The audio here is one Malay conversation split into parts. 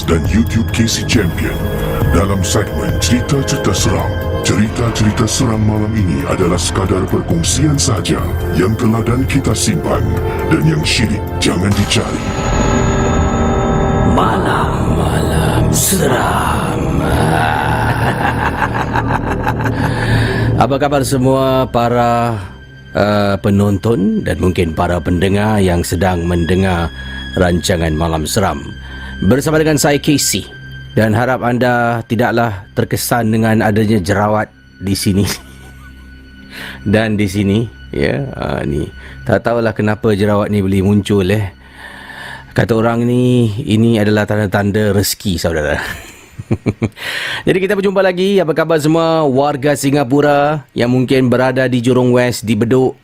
podcast dan YouTube KC Champion. Dalam segmen cerita-cerita seram, cerita-cerita seram malam ini adalah sekadar perkongsian saja yang teladan kita simpan dan yang syirik jangan dicari. Malam-malam seram. Apa kabar semua para penonton dan mungkin para pendengar yang sedang mendengar rancangan Malam Seram bersama dengan saya Casey, dan harap anda tidaklah terkesan dengan adanya jerawat di sini dan di sini ya. Ni tak tahulah kenapa jerawat ni boleh muncul. Kata orang ni, ini adalah tanda-tanda rezeki saudara. Jadi kita berjumpa lagi. Apa khabar semua warga Singapura yang mungkin berada di Jurong West, di Bedok,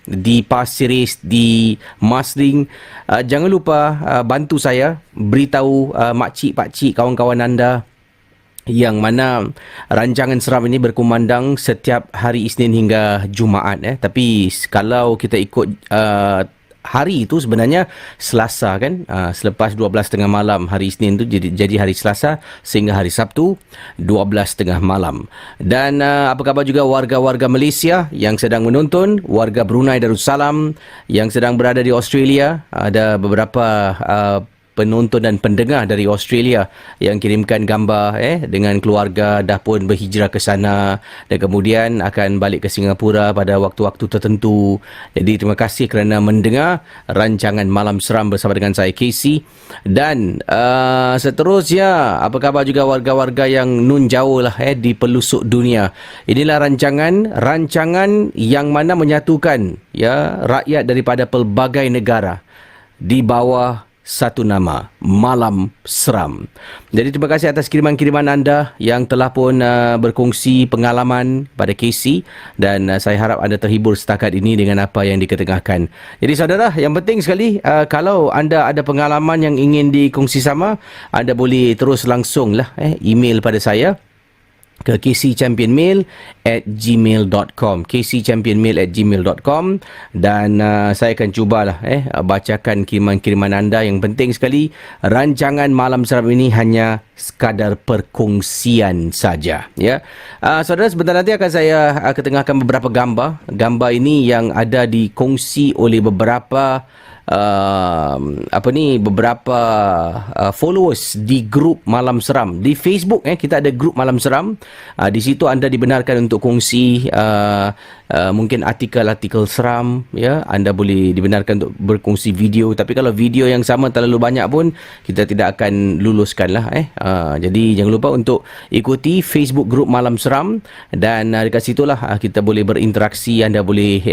di Pasir Ris, di Marsiling. Jangan lupa bantu saya beritahu makcik, pakcik, kawan-kawan anda yang mana rancangan seram ini berkumandang setiap hari Isnin hingga Jumaat. Tapi kalau kita ikut hari itu sebenarnya Selasa kan, selepas 12.30 malam hari Isnin tu jadi hari Selasa sehingga hari Sabtu 12.30 malam. Dan apa khabar juga warga-warga Malaysia yang sedang menonton, warga Brunei Darussalam yang sedang berada di Australia. Ada beberapa penonton dan pendengar dari Australia yang kirimkan gambar dengan keluarga dah pun berhijrah ke sana dan kemudian akan balik ke Singapura pada waktu-waktu tertentu. Jadi terima kasih kerana mendengar rancangan Malam Seram bersama dengan saya Casey. Dan seterusnya, apa khabar juga warga-warga yang nun jauh lah di pelosok dunia. Inilah rancangan yang mana menyatukan rakyat daripada pelbagai negara di bawah satu nama, Malam Seram. Jadi terima kasih atas kiriman-kiriman anda yang telah pun berkongsi pengalaman pada Casey, dan saya harap anda terhibur setakat ini dengan apa yang diketengahkan. Jadi saudara, yang penting sekali, kalau anda ada pengalaman yang ingin dikongsi sama, anda boleh terus langsung email pada saya ke kcchampionmail@gmail.com, kcchampionmail@gmail.com, dan saya akan cubalah bacakan kiriman-kiriman anda. Yang penting sekali, rancangan Malam Seram ini hanya sekadar perkongsian saja ya. Saudara, sebentar nanti akan saya ketengahkan beberapa gambar. Gambar ini yang ada dikongsi oleh beberapa beberapa followers di grup Malam Seram di Facebook. Kita ada grup Malam Seram. Di situ anda dibenarkan untuk kongsi mungkin artikel-artikel seram ya. Anda boleh dibenarkan untuk berkongsi video, tapi kalau video yang sama terlalu banyak pun kita tidak akan luluskan lah. Jadi jangan lupa untuk ikuti Facebook grup Malam Seram, dan dekat situlah kita boleh berinteraksi. Anda boleh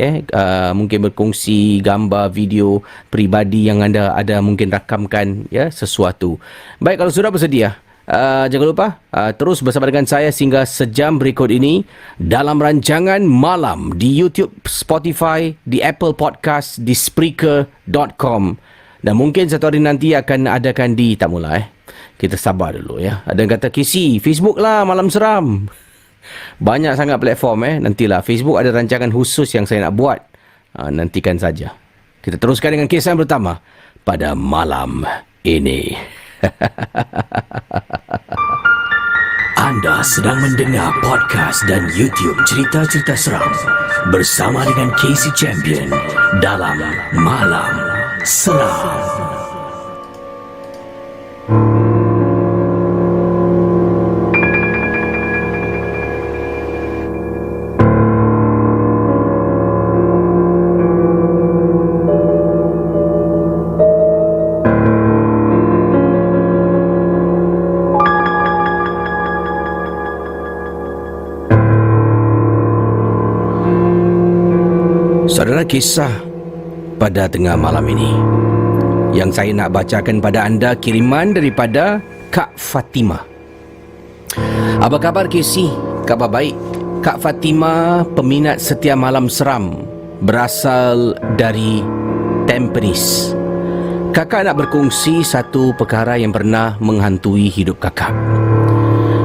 mungkin berkongsi gambar, video peribadi yang anda ada mungkin rakamkan sesuatu. Baik, kalau sudah bersedia, jangan lupa terus bersama dengan saya sehingga sejam berikut ini dalam rancangan malam di YouTube, Spotify, di Apple Podcast, di Spreaker.com, dan mungkin satu hari nanti akan adakan di tak mula kita sabar dulu ya. Ada yang kata Casey, Facebook lah Malam Seram. Banyak sangat platform nantilah. Facebook ada rancangan khusus yang saya nak buat. Nantikan saja. Kita teruskan dengan kisah yang pertama pada malam ini. Anda sedang mendengar podcast dan YouTube cerita-cerita seram bersama dengan KC Champion dalam Malam Seram. Saudara, kisah pada tengah malam ini yang saya nak bacakan pada anda kiriman daripada Kak Fatimah. Apa khabar Casey? Khabar baik. Kak Fatimah peminat setia Malam Seram, berasal dari Tampines. Kakak nak berkongsi satu perkara yang pernah menghantui hidup kakak.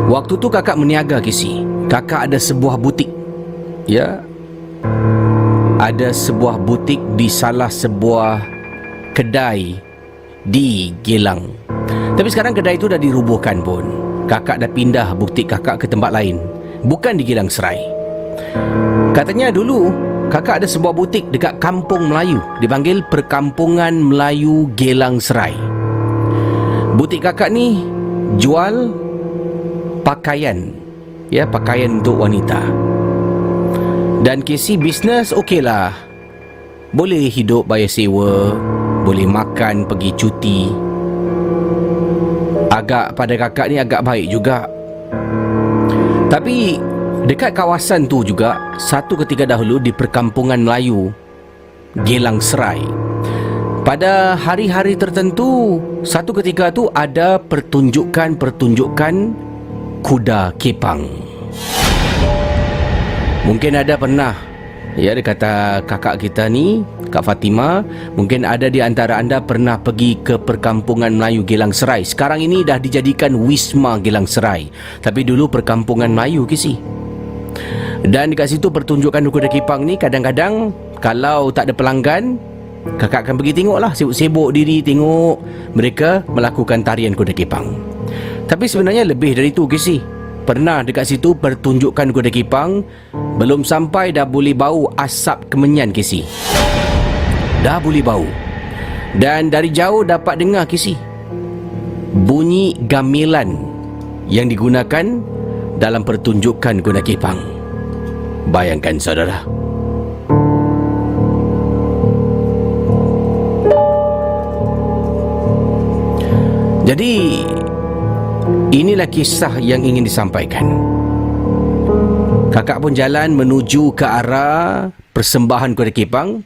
Waktu tu kakak meniaga, Casey. Kakak ada sebuah butik. Ada sebuah butik di salah sebuah kedai di Geylang. Tapi sekarang kedai itu dah dirubuhkan pun. Kakak dah pindah butik kakak ke tempat lain, bukan di Geylang Serai. Katanya dulu kakak ada sebuah butik dekat Kampung Melayu, dipanggil Perkampungan Melayu Geylang Serai. Butik kakak ni jual pakaian, ya, pakaian untuk wanita. Dan KC bisnes okeylah. Boleh hidup bayar sewa, boleh makan, pergi cuti. Agak pada kakak ni agak baik juga. Tapi dekat kawasan tu juga, satu ketika dahulu di Perkampungan Melayu Geylang Serai, pada hari-hari tertentu, satu ketika tu ada pertunjukan kuda kepang. Mungkin ada pernah, ya, dia kata kakak kita ni, Kak Fatimah, mungkin ada di antara anda pernah pergi ke Perkampungan Melayu Geylang Serai. Sekarang ini dah dijadikan Wisma Geylang Serai, tapi dulu Perkampungan Melayu kisi. Dan dekat situ pertunjukan kuda kepang ni kadang-kadang kalau tak ada pelanggan, kakak akan pergi tengok lah, sibuk-sibuk diri tengok mereka melakukan tarian kuda kepang. Tapi sebenarnya lebih dari itu kisi. Pernah dekat situ pertunjukan kuda kepang, belum sampai dah boleh bau asap kemenyan kisi. Dah boleh bau. Dan dari jauh dapat dengar kisi bunyi gamelan yang digunakan dalam pertunjukan kuda kepang. Bayangkan saudara. Jadi inilah kisah yang ingin disampaikan. Kakak pun jalan menuju ke arah persembahan kuda kepang.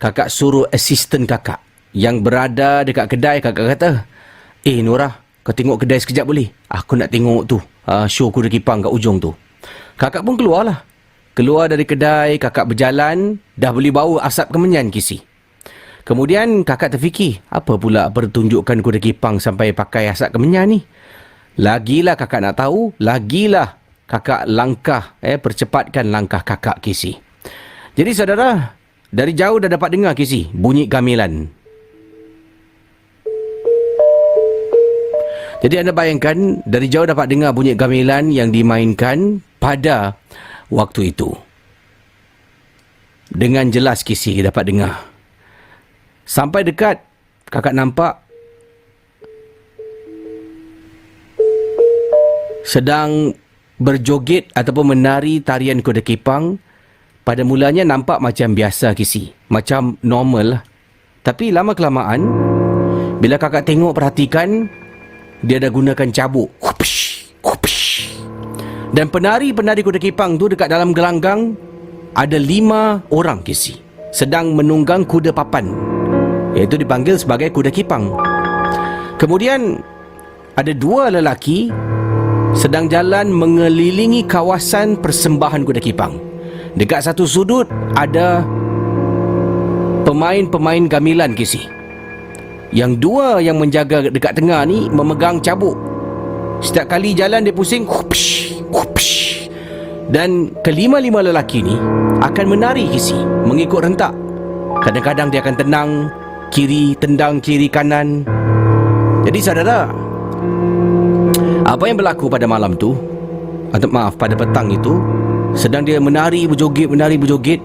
Kakak suruh asisten kakak yang berada dekat kedai. Kakak kata, Norah, kau tengok kedai sekejap boleh? Aku nak tengok tu, show kuda kepang kat ujung tu. Kakak pun keluarlah. Keluar dari kedai, kakak berjalan, dah boleh bau asap kemenyan kisi. Kemudian kakak terfikir, apa pula pertunjukan kuda kepang sampai pakai asap kemenyan ni? Lagilah kakak nak tahu, lagilah kakak langkah, percepatkan langkah kakak kisi. Jadi saudara, dari jauh dah dapat dengar kisi bunyi gamelan. Jadi anda bayangkan, dari jauh dapat dengar bunyi gamelan yang dimainkan pada waktu itu. Dengan jelas kisi dapat dengar. Sampai dekat, kakak nampak sedang berjoget ataupun menari tarian kuda kepang. Pada mulanya nampak macam biasa kisi, macam normal lah. Tapi lama-kelamaan, bila kakak tengok perhatikan, dia dah gunakan cabuk. Dan penari-penari kuda kepang tu dekat dalam gelanggang ada 5 orang kisi, sedang menunggang kuda papan, iaitu dipanggil sebagai kuda kepang. Kemudian ada 2 lelaki sedang jalan mengelilingi kawasan persembahan kuda kepang. Dekat satu sudut ada pemain-pemain gamelan kisi. Yang 2 yang menjaga dekat tengah ni memegang cabuk. Setiap kali jalan dia pusing, dan kelima-lima lelaki ni akan menari kisi, mengikut rentak. Kadang-kadang dia akan tendang kiri kanan. Jadi saudara, apa yang berlaku pada malam tu, atau maaf, pada petang itu, sedang dia menari berjoget,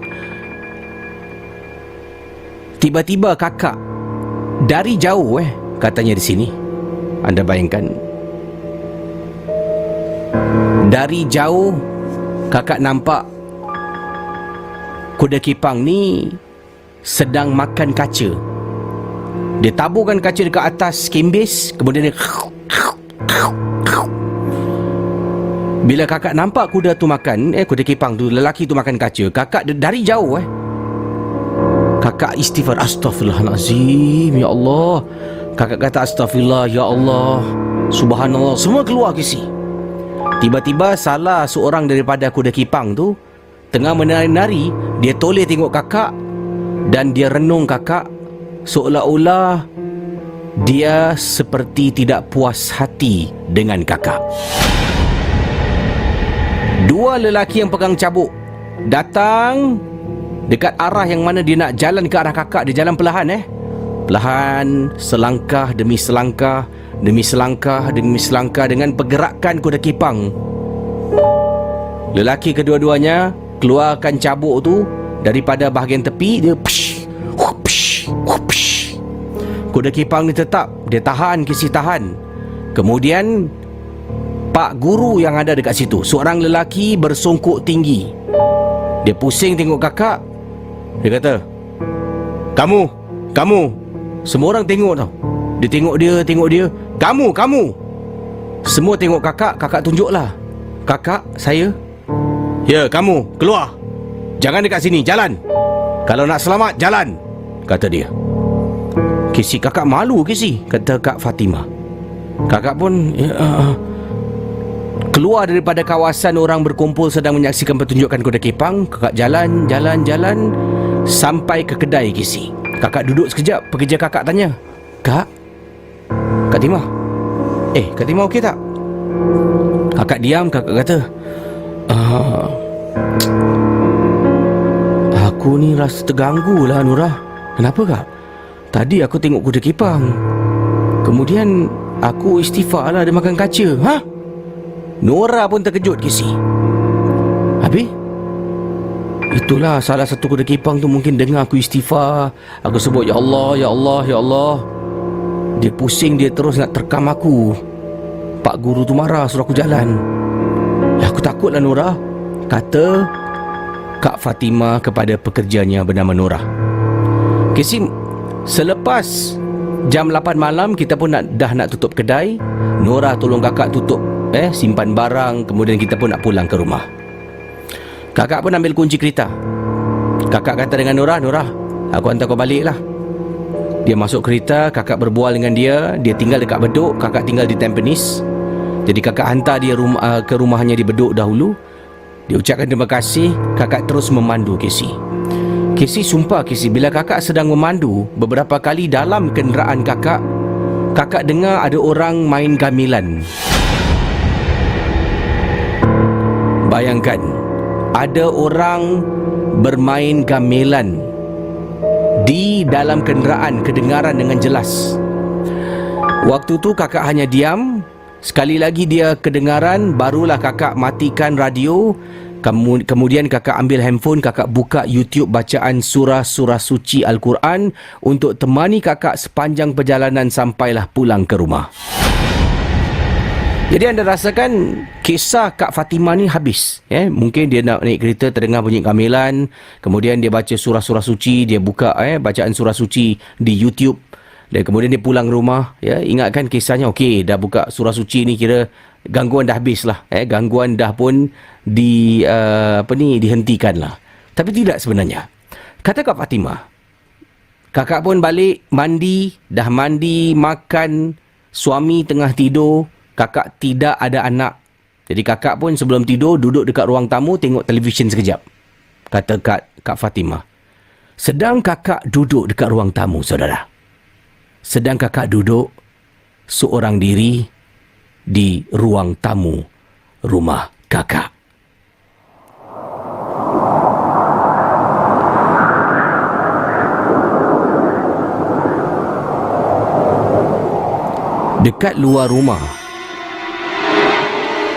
tiba-tiba kakak dari jauh, katanya di sini, anda bayangkan, dari jauh kakak nampak kuda kepang ni sedang makan kaca. Dia taburkan kaca dekat atas kembis, kemudian dia, bila kakak nampak kuda tu makan, kuda kepang tu, lelaki tu makan kaca, kakak dari jauh, kakak istighfar, astaghfirullahalazim, ya Allah. Kakak kata astaghfirullah, ya Allah, subhanallah, semua keluar kisi. Tiba-tiba salah seorang daripada kuda kepang tu tengah menari-nari, dia toleh tengok kakak dan dia renung kakak, seolah-olah dia seperti tidak puas hati dengan kakak. 2 lelaki yang pegang cabuk datang dekat arah yang mana dia nak jalan ke arah kakak. Dia jalan perlahan, perlahan, selangkah demi selangkah, demi selangkah dengan pergerakan kuda kepang. Lelaki kedua-duanya keluarkan cabuk tu daripada bahagian tepi. Dia psh, psh, psh. Kuda kepang ni tetap, dia tahan, Casey tahan. Kemudian Pak Guru yang ada dekat situ, seorang lelaki bersongkok tinggi, dia pusing tengok kakak. Dia kata, Kamu Semua orang tengok tau. Dia tengok dia. Kamu Semua tengok kakak. Kakak tunjuklah. Kakak, saya. Ya, kamu, keluar. Jangan dekat sini, jalan. Kalau nak selamat, jalan, kata dia. Casey, kakak malu, Casey, kata Kak Fatimah. Kakak pun keluar daripada kawasan orang berkumpul sedang menyaksikan pertunjukan kuda kepang. Kakak jalan sampai ke kedai Casey. Kakak duduk sekejap. Pekerja kakak tanya, Kak Timah, Kak Timah okey tak? Kakak diam. Kakak kata, aku ni rasa terganggu lah, Nurah. Kenapa, Kak? Tadi aku tengok kuda kepang, kemudian aku istighfar lah, dia makan kaca. Ha? Nora pun terkejut, Casey. Habis? Itulah salah satu kuda kepang tu mungkin dengar aku istighfar. Aku sebut, Ya Allah, Ya Allah, Ya Allah. Dia pusing, dia terus nak terkam aku. Pak Guru tu marah, suruh aku jalan. Aku takutlah, Nora, kata Kak Fatimah kepada pekerjanya bernama Nora. Casey, selepas jam 8 malam, kita pun dah nak tutup kedai. Nora tolong kakak tutup, simpan barang. Kemudian kita pun nak pulang ke rumah. Kakak pun ambil kunci kereta. Kakak kata dengan Nora, aku hantar kau balik lah. Dia masuk kereta, kakak berbual dengan dia. Dia tinggal dekat Bedok, kakak tinggal di Tampines. Jadi kakak hantar dia ke rumahnya di Bedok dahulu. Dia ucapkan terima kasih. Kakak terus memandu Casey. Casey, sumpah Casey, bila kakak sedang memandu, beberapa kali dalam kenderaan kakak dengar ada orang main gamelan. Bayangkan, ada orang bermain gamelan di dalam kenderaan, kedengaran dengan jelas. Waktu tu kakak hanya diam. Sekali lagi dia kedengaran, barulah kakak matikan radio. Kemudian kakak ambil handphone, kakak buka YouTube bacaan surah-surah suci Al-Quran untuk temani kakak sepanjang perjalanan sampailah pulang ke rumah. Jadi anda rasakan kisah Kak Fatimah ni habis. Mungkin dia nak naik kereta, terdengar bunyi gamelan, kemudian dia baca surah-surah suci, dia buka bacaan surah suci di YouTube, dan kemudian dia pulang rumah. Ingatkan kisahnya, okey, dah buka surah suci ni, kira gangguan dah habis lah. Gangguan dah pun dihentikan lah. Tapi tidak sebenarnya. Kata Kak Fatimah, kakak pun balik, dah mandi, makan, suami tengah tidur. Kakak tidak ada anak. Jadi kakak pun sebelum tidur duduk dekat ruang tamu tengok televisyen sekejap. Kata Kak Fatimah, sedang kakak duduk dekat ruang tamu, saudara, sedang kakak duduk seorang diri di ruang tamu rumah kakak. Dekat luar rumah,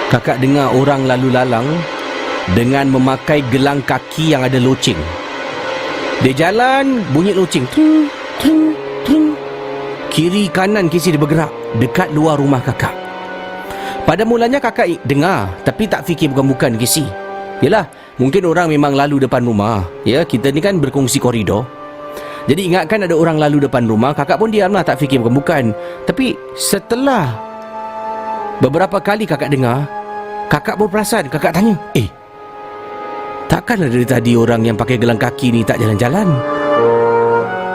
kakak dengar orang lalu lalang dengan memakai gelang kaki yang ada loceng. Dia jalan, bunyi loceng. Tring, tring, tring. Kiri kanan Casey dia bergerak dekat luar rumah kakak. Pada mulanya kakak dengar, tapi tak fikir bukan-bukan Casey. Yelah, mungkin orang memang lalu depan rumah. Kita ni kan berkongsi koridor. Jadi ingatkan ada orang lalu depan rumah, kakak pun diamlah, tak fikir bukan-bukan. Tapi setelah beberapa kali kakak dengar, kakak pun perasan, kakak tanya, takkanlah dari tadi orang yang pakai gelang kaki ni tak jalan-jalan?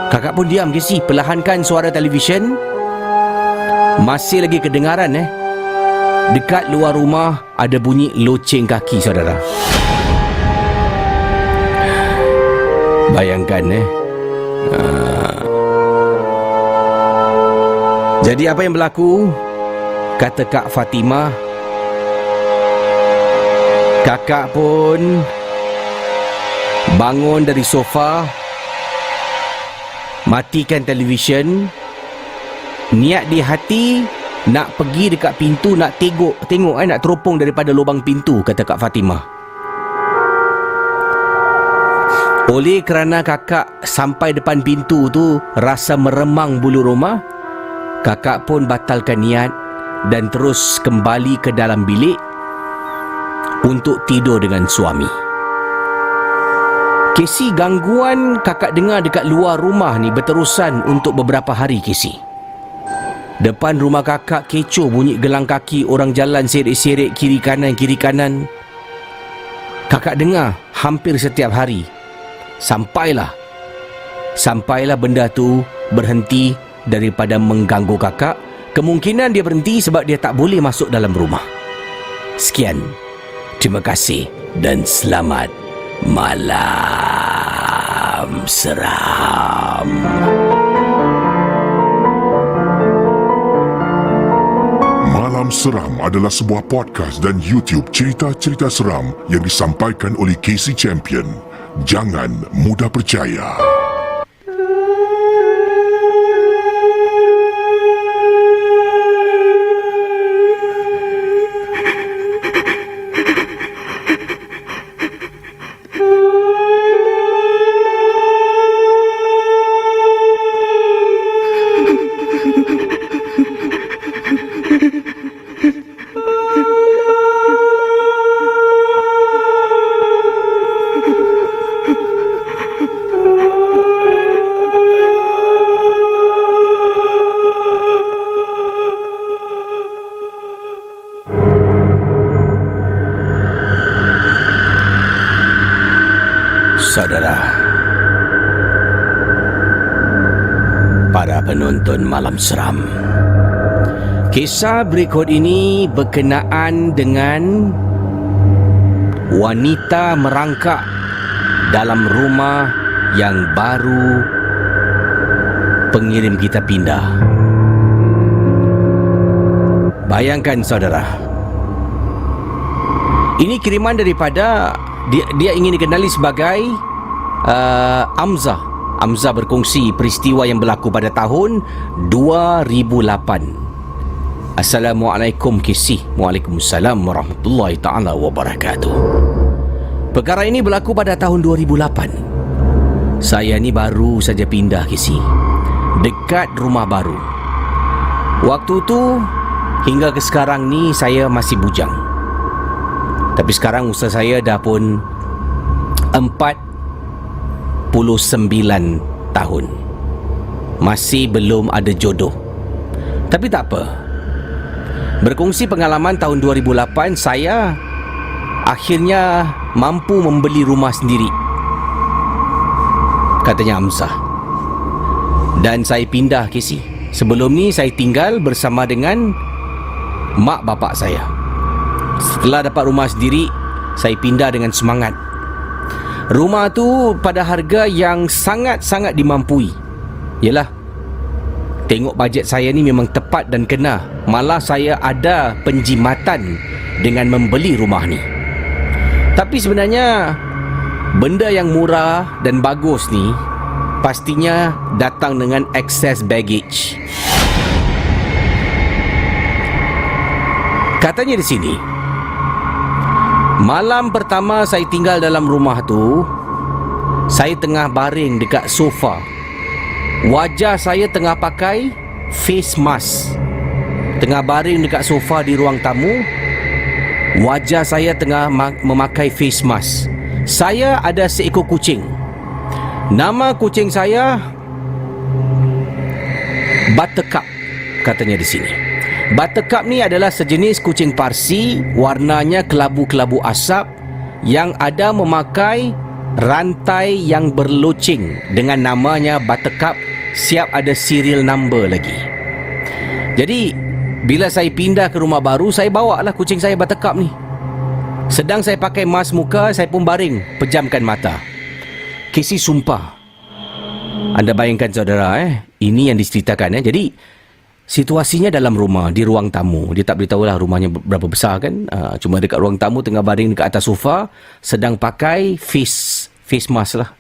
Kakak pun diam, Casey, perlahankan suara televisyen. Masih lagi kedengaran dekat luar rumah ada bunyi loceng kaki, saudara. Bayangkan jadi apa yang berlaku? Kata Kak Fatimah, kakak pun bangun dari sofa, matikan televisyen. Niat di hati Nak pergi dekat pintu, nak tengok nak teropong daripada lubang pintu, kata Kak Fatimah. Oleh kerana kakak sampai depan pintu tu rasa meremang bulu rumah, kakak pun batalkan niat dan terus kembali ke dalam bilik untuk tidur dengan suami. Casey, gangguan kakak dengar dekat luar rumah ni berterusan untuk beberapa hari, Casey. Depan rumah kakak kecoh bunyi gelang kaki orang jalan seret-seret kiri kanan. Kakak dengar hampir setiap hari. Sampailah benda tu berhenti daripada mengganggu kakak. Kemungkinan dia berhenti sebab dia tak boleh masuk dalam rumah. Sekian. Terima kasih dan selamat malam seram. Malam Seram adalah sebuah podcast dan YouTube cerita-cerita seram yang disampaikan oleh Casey Champion. Jangan mudah percaya. Saudara, para penonton malam seram, kisah berikut ini berkenaan dengan wanita merangkak dalam rumah yang baru pengirim kita pindah. Bayangkan saudara, ini kiriman daripada dia ingin dikenali sebagai Amzah. Amzah berkongsi peristiwa yang berlaku pada tahun 2008. Assalamualaikum Casey. Waalaikumsalam warahmatullahi ta'ala wabarakatuh. Perkara ini berlaku pada tahun 2008. Saya ni baru saja pindah, Casey, dekat rumah baru. Waktu tu hingga ke sekarang ni saya masih bujang. Tapi sekarang usia saya dah pun 49 tahun. Masih belum ada jodoh. Tapi tak apa. Berkongsi pengalaman tahun 2008, saya akhirnya mampu membeli rumah sendiri, katanya Amzah. Dan saya pindah, Casey. Sebelum ni saya tinggal bersama dengan mak bapak saya. Setelah dapat rumah sendiri, saya pindah dengan semangat. Rumah tu pada harga yang sangat-sangat dimampui. Yelah, tengok bajet saya ni memang tepat dan kena. Malah saya ada penjimatan dengan membeli rumah ni. Tapi sebenarnya benda yang murah dan bagus ni pastinya datang dengan excess baggage. Katanya di sini, malam pertama saya tinggal dalam rumah tu, saya tengah baring dekat sofa. Wajah saya tengah pakai face mask. Tengah baring dekat sofa di ruang tamu, wajah saya tengah memakai face mask. Saya ada seekor kucing. Nama kucing saya Buttercup, katanya di sini. Buttercup ni adalah sejenis kucing Parsi, warnanya kelabu-kelabu asap yang ada memakai rantai yang berloceng dengan namanya Buttercup, siap ada serial number lagi. Jadi bila saya pindah ke rumah baru, saya bawa lah kucing saya Buttercup ni. Sedang saya pakai mask muka, saya pun baring, pejamkan mata. Casey, sumpah, anda bayangkan saudara, ini yang diceritakan. Jadi situasinya dalam rumah, di ruang tamu. Dia tak beritahu lah rumahnya berapa besar kan. Cuma dekat ruang tamu, tengah baring dekat atas sofa, sedang pakai face mask lah.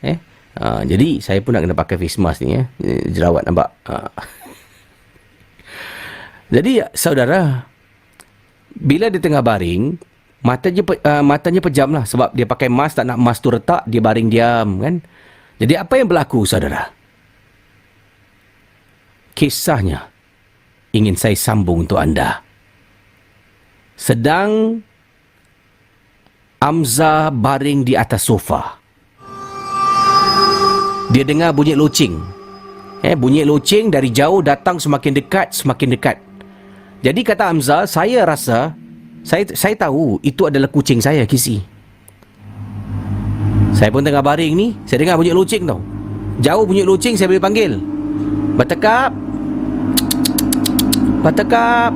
Jadi saya pun nak kena pakai face mask ni. Jerawat nampak. Jadi saudara, bila dia tengah baring, matanya pejam lah sebab dia pakai mask, tak nak mask tu retak, dia baring diam kan. Jadi apa yang berlaku saudara? Kisahnya ingin saya sambung untuk anda. Sedang Amza baring di atas sofa. Dia dengar bunyi loceng. Bunyi loceng dari jauh datang semakin dekat, semakin dekat. Jadi kata Amza, saya rasa, saya tahu itu adalah kucing saya, Kisi. Saya pun tengah baring ni, saya dengar bunyi loceng tau. Jauh bunyi loceng, saya boleh panggil. Buttercup. Buttercup.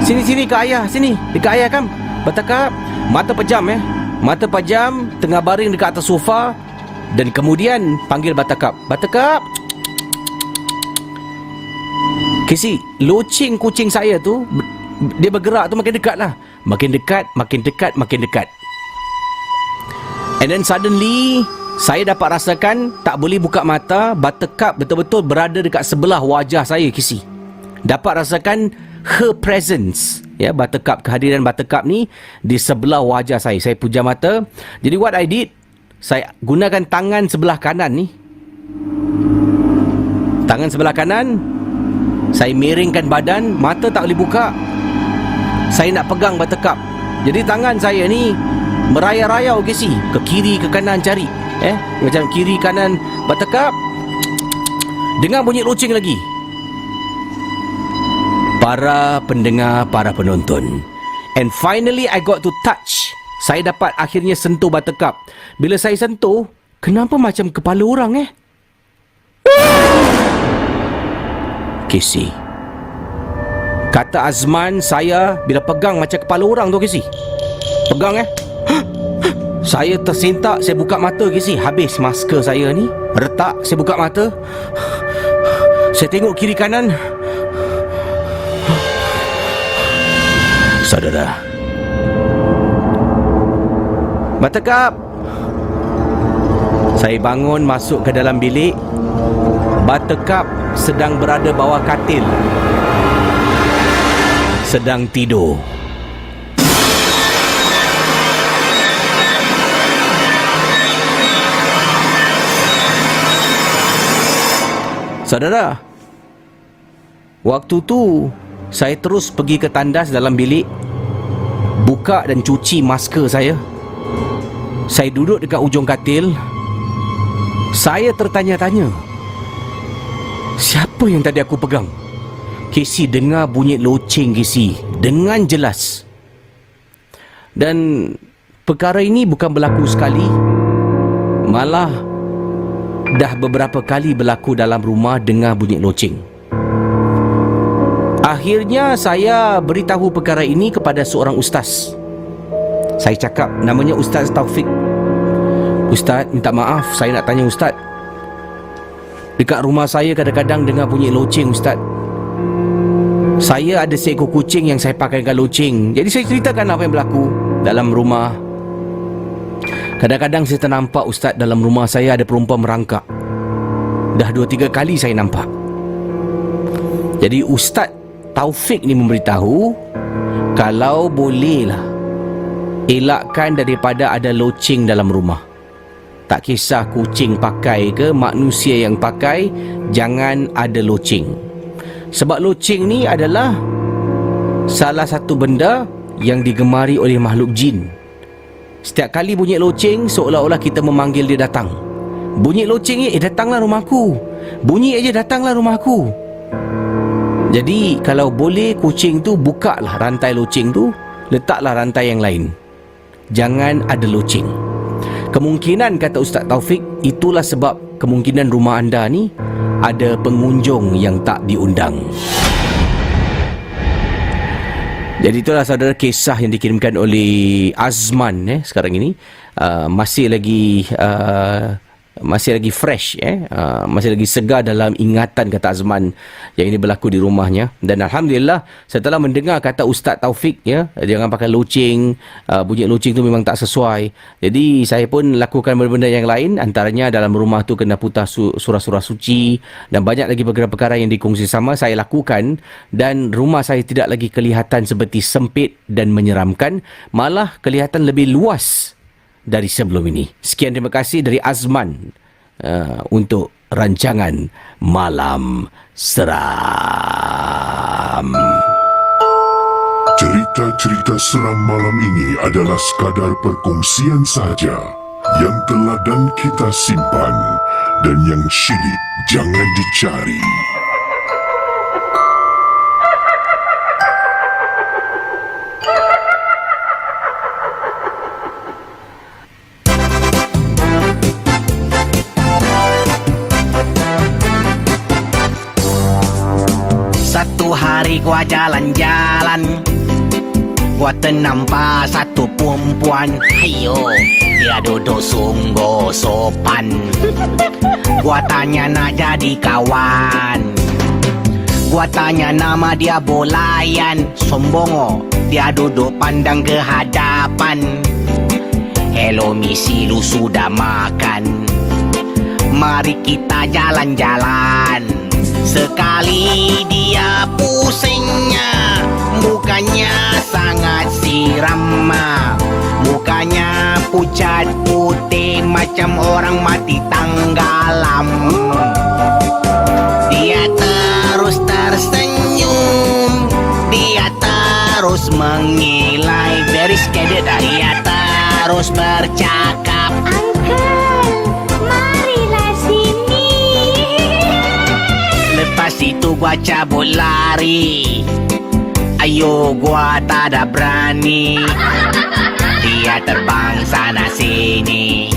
Sini ke ayah, sini. Dekat ayah kan. Buttercup. Mata pejam Mata pejam, tengah baring dekat atas sofa. Dan kemudian panggil Buttercup. Buttercup. Kisi, loceng kucing saya tu, dia bergerak tu makin dekat lah. Makin dekat, makin dekat, makin dekat. And then suddenly, saya dapat rasakan tak boleh buka mata. Buttercup betul-betul berada dekat sebelah wajah saya, Kisi. Dapat rasakan her presence. Ya, Buttercup, kehadiran Buttercup ni di sebelah wajah saya. Saya pejam mata. Jadi what I did, saya gunakan tangan sebelah kanan ni. Tangan sebelah kanan, saya miringkan badan, mata tak boleh buka. Saya nak pegang Buttercup. Jadi tangan saya ni merayau-rayau ke kiri ke kanan cari. Macam kiri kanan Buttercup. Dengar bunyi loceng lagi. Para pendengar, para penonton. And finally I got to touch. Saya dapat akhirnya sentuh Buttercup. Bila saya sentuh, kenapa macam kepala orang Kisi. Kata Azman, saya bila pegang macam kepala orang tu, Kisi. Pegang Saya tersentak, saya buka mata, Kisi. Habis masker saya ni retak, saya buka mata. Saya tengok kiri kanan. Saudara, Buttercup. Saya bangun masuk ke dalam bilik. Buttercup sedang berada bawah katil, sedang tidur. Saudara, waktu tu saya terus pergi ke tandas dalam bilik, buka dan cuci masker saya. Saya duduk dekat ujung katil. Saya tertanya-tanya, siapa yang tadi aku pegang? Casey dengar bunyi loceng, Casey, dengan jelas. Dan perkara ini bukan berlaku sekali, malah dah beberapa kali berlaku dalam rumah dengar bunyi loceng. Akhirnya saya beritahu perkara ini kepada seorang ustaz. Saya cakap, namanya Ustaz Taufik. Ustaz, minta maaf, saya nak tanya Ustaz. Dekat rumah saya kadang-kadang dengar bunyi loceng, Ustaz. Saya ada seekor kucing yang saya pakaikan loceng. Jadi saya ceritakan apa yang berlaku dalam rumah. Kadang-kadang saya ternampak, Ustaz, dalam rumah saya ada perempuan merangkak. Dah 2-3 kali saya nampak. Jadi Ustaz Taufik ni memberitahu, kalau bolehlah elakkan daripada ada loceng dalam rumah. Tak kisah kucing pakai ke, manusia yang pakai, jangan ada loceng. Sebab loceng ni adalah salah satu benda yang digemari oleh makhluk jin. Setiap kali bunyi loceng, seolah-olah kita memanggil dia datang. Bunyi loceng ni, datanglah rumahku. Bunyi aja, datanglah rumahku. Jadi kalau boleh, kucing tu bukalah rantai loceng tu, letaklah rantai yang lain. Jangan ada loceng. Kemungkinan, kata Ustaz Taufik, itulah sebab kemungkinan rumah anda ni ada pengunjung yang tak diundang. Jadi itulah saudara kisah yang dikirimkan oleh Azman sekarang ini. Masih lagi masih lagi fresh, masih lagi segar dalam ingatan kata Azman yang ini berlaku di rumahnya. Dan alhamdulillah setelah mendengar kata Ustaz Taufik, jangan pakai loceng, bunyi loceng tu memang tak sesuai. Jadi saya pun lakukan benda-benda yang lain, antaranya dalam rumah tu kena putar surah-surah suci dan banyak lagi perkara-perkara yang dikongsi sama saya lakukan, dan rumah saya tidak lagi kelihatan seperti sempit dan menyeramkan, malah kelihatan lebih luas dari sebelum ini. Sekian, terima kasih dari Azman untuk rancangan Malam Seram. Cerita-cerita seram malam ini adalah sekadar perkongsian saja yang telah dan kita simpan, dan yang syilid jangan dicari. Satu hari gua jalan-jalan, gua ternampak satu perempuan. Ayo, dia duduk sungguh sopan. Gua tanya nak jadi kawan. Gua tanya nama dia Bolayan. Sombong oh, dia duduk pandang ke hadapan. Hello misi, lu sudah makan? Mari kita jalan-jalan. Sekali dia pusingnya, mukanya sangat siram. Mukanya pucat putih macam orang mati tenggelam. Dia terus tersenyum, dia terus mengilai. Very scared, dia terus bercakap. Lepas itu gua cabut lari. Ayo gua tak ada berani. Dia terbang sana sini,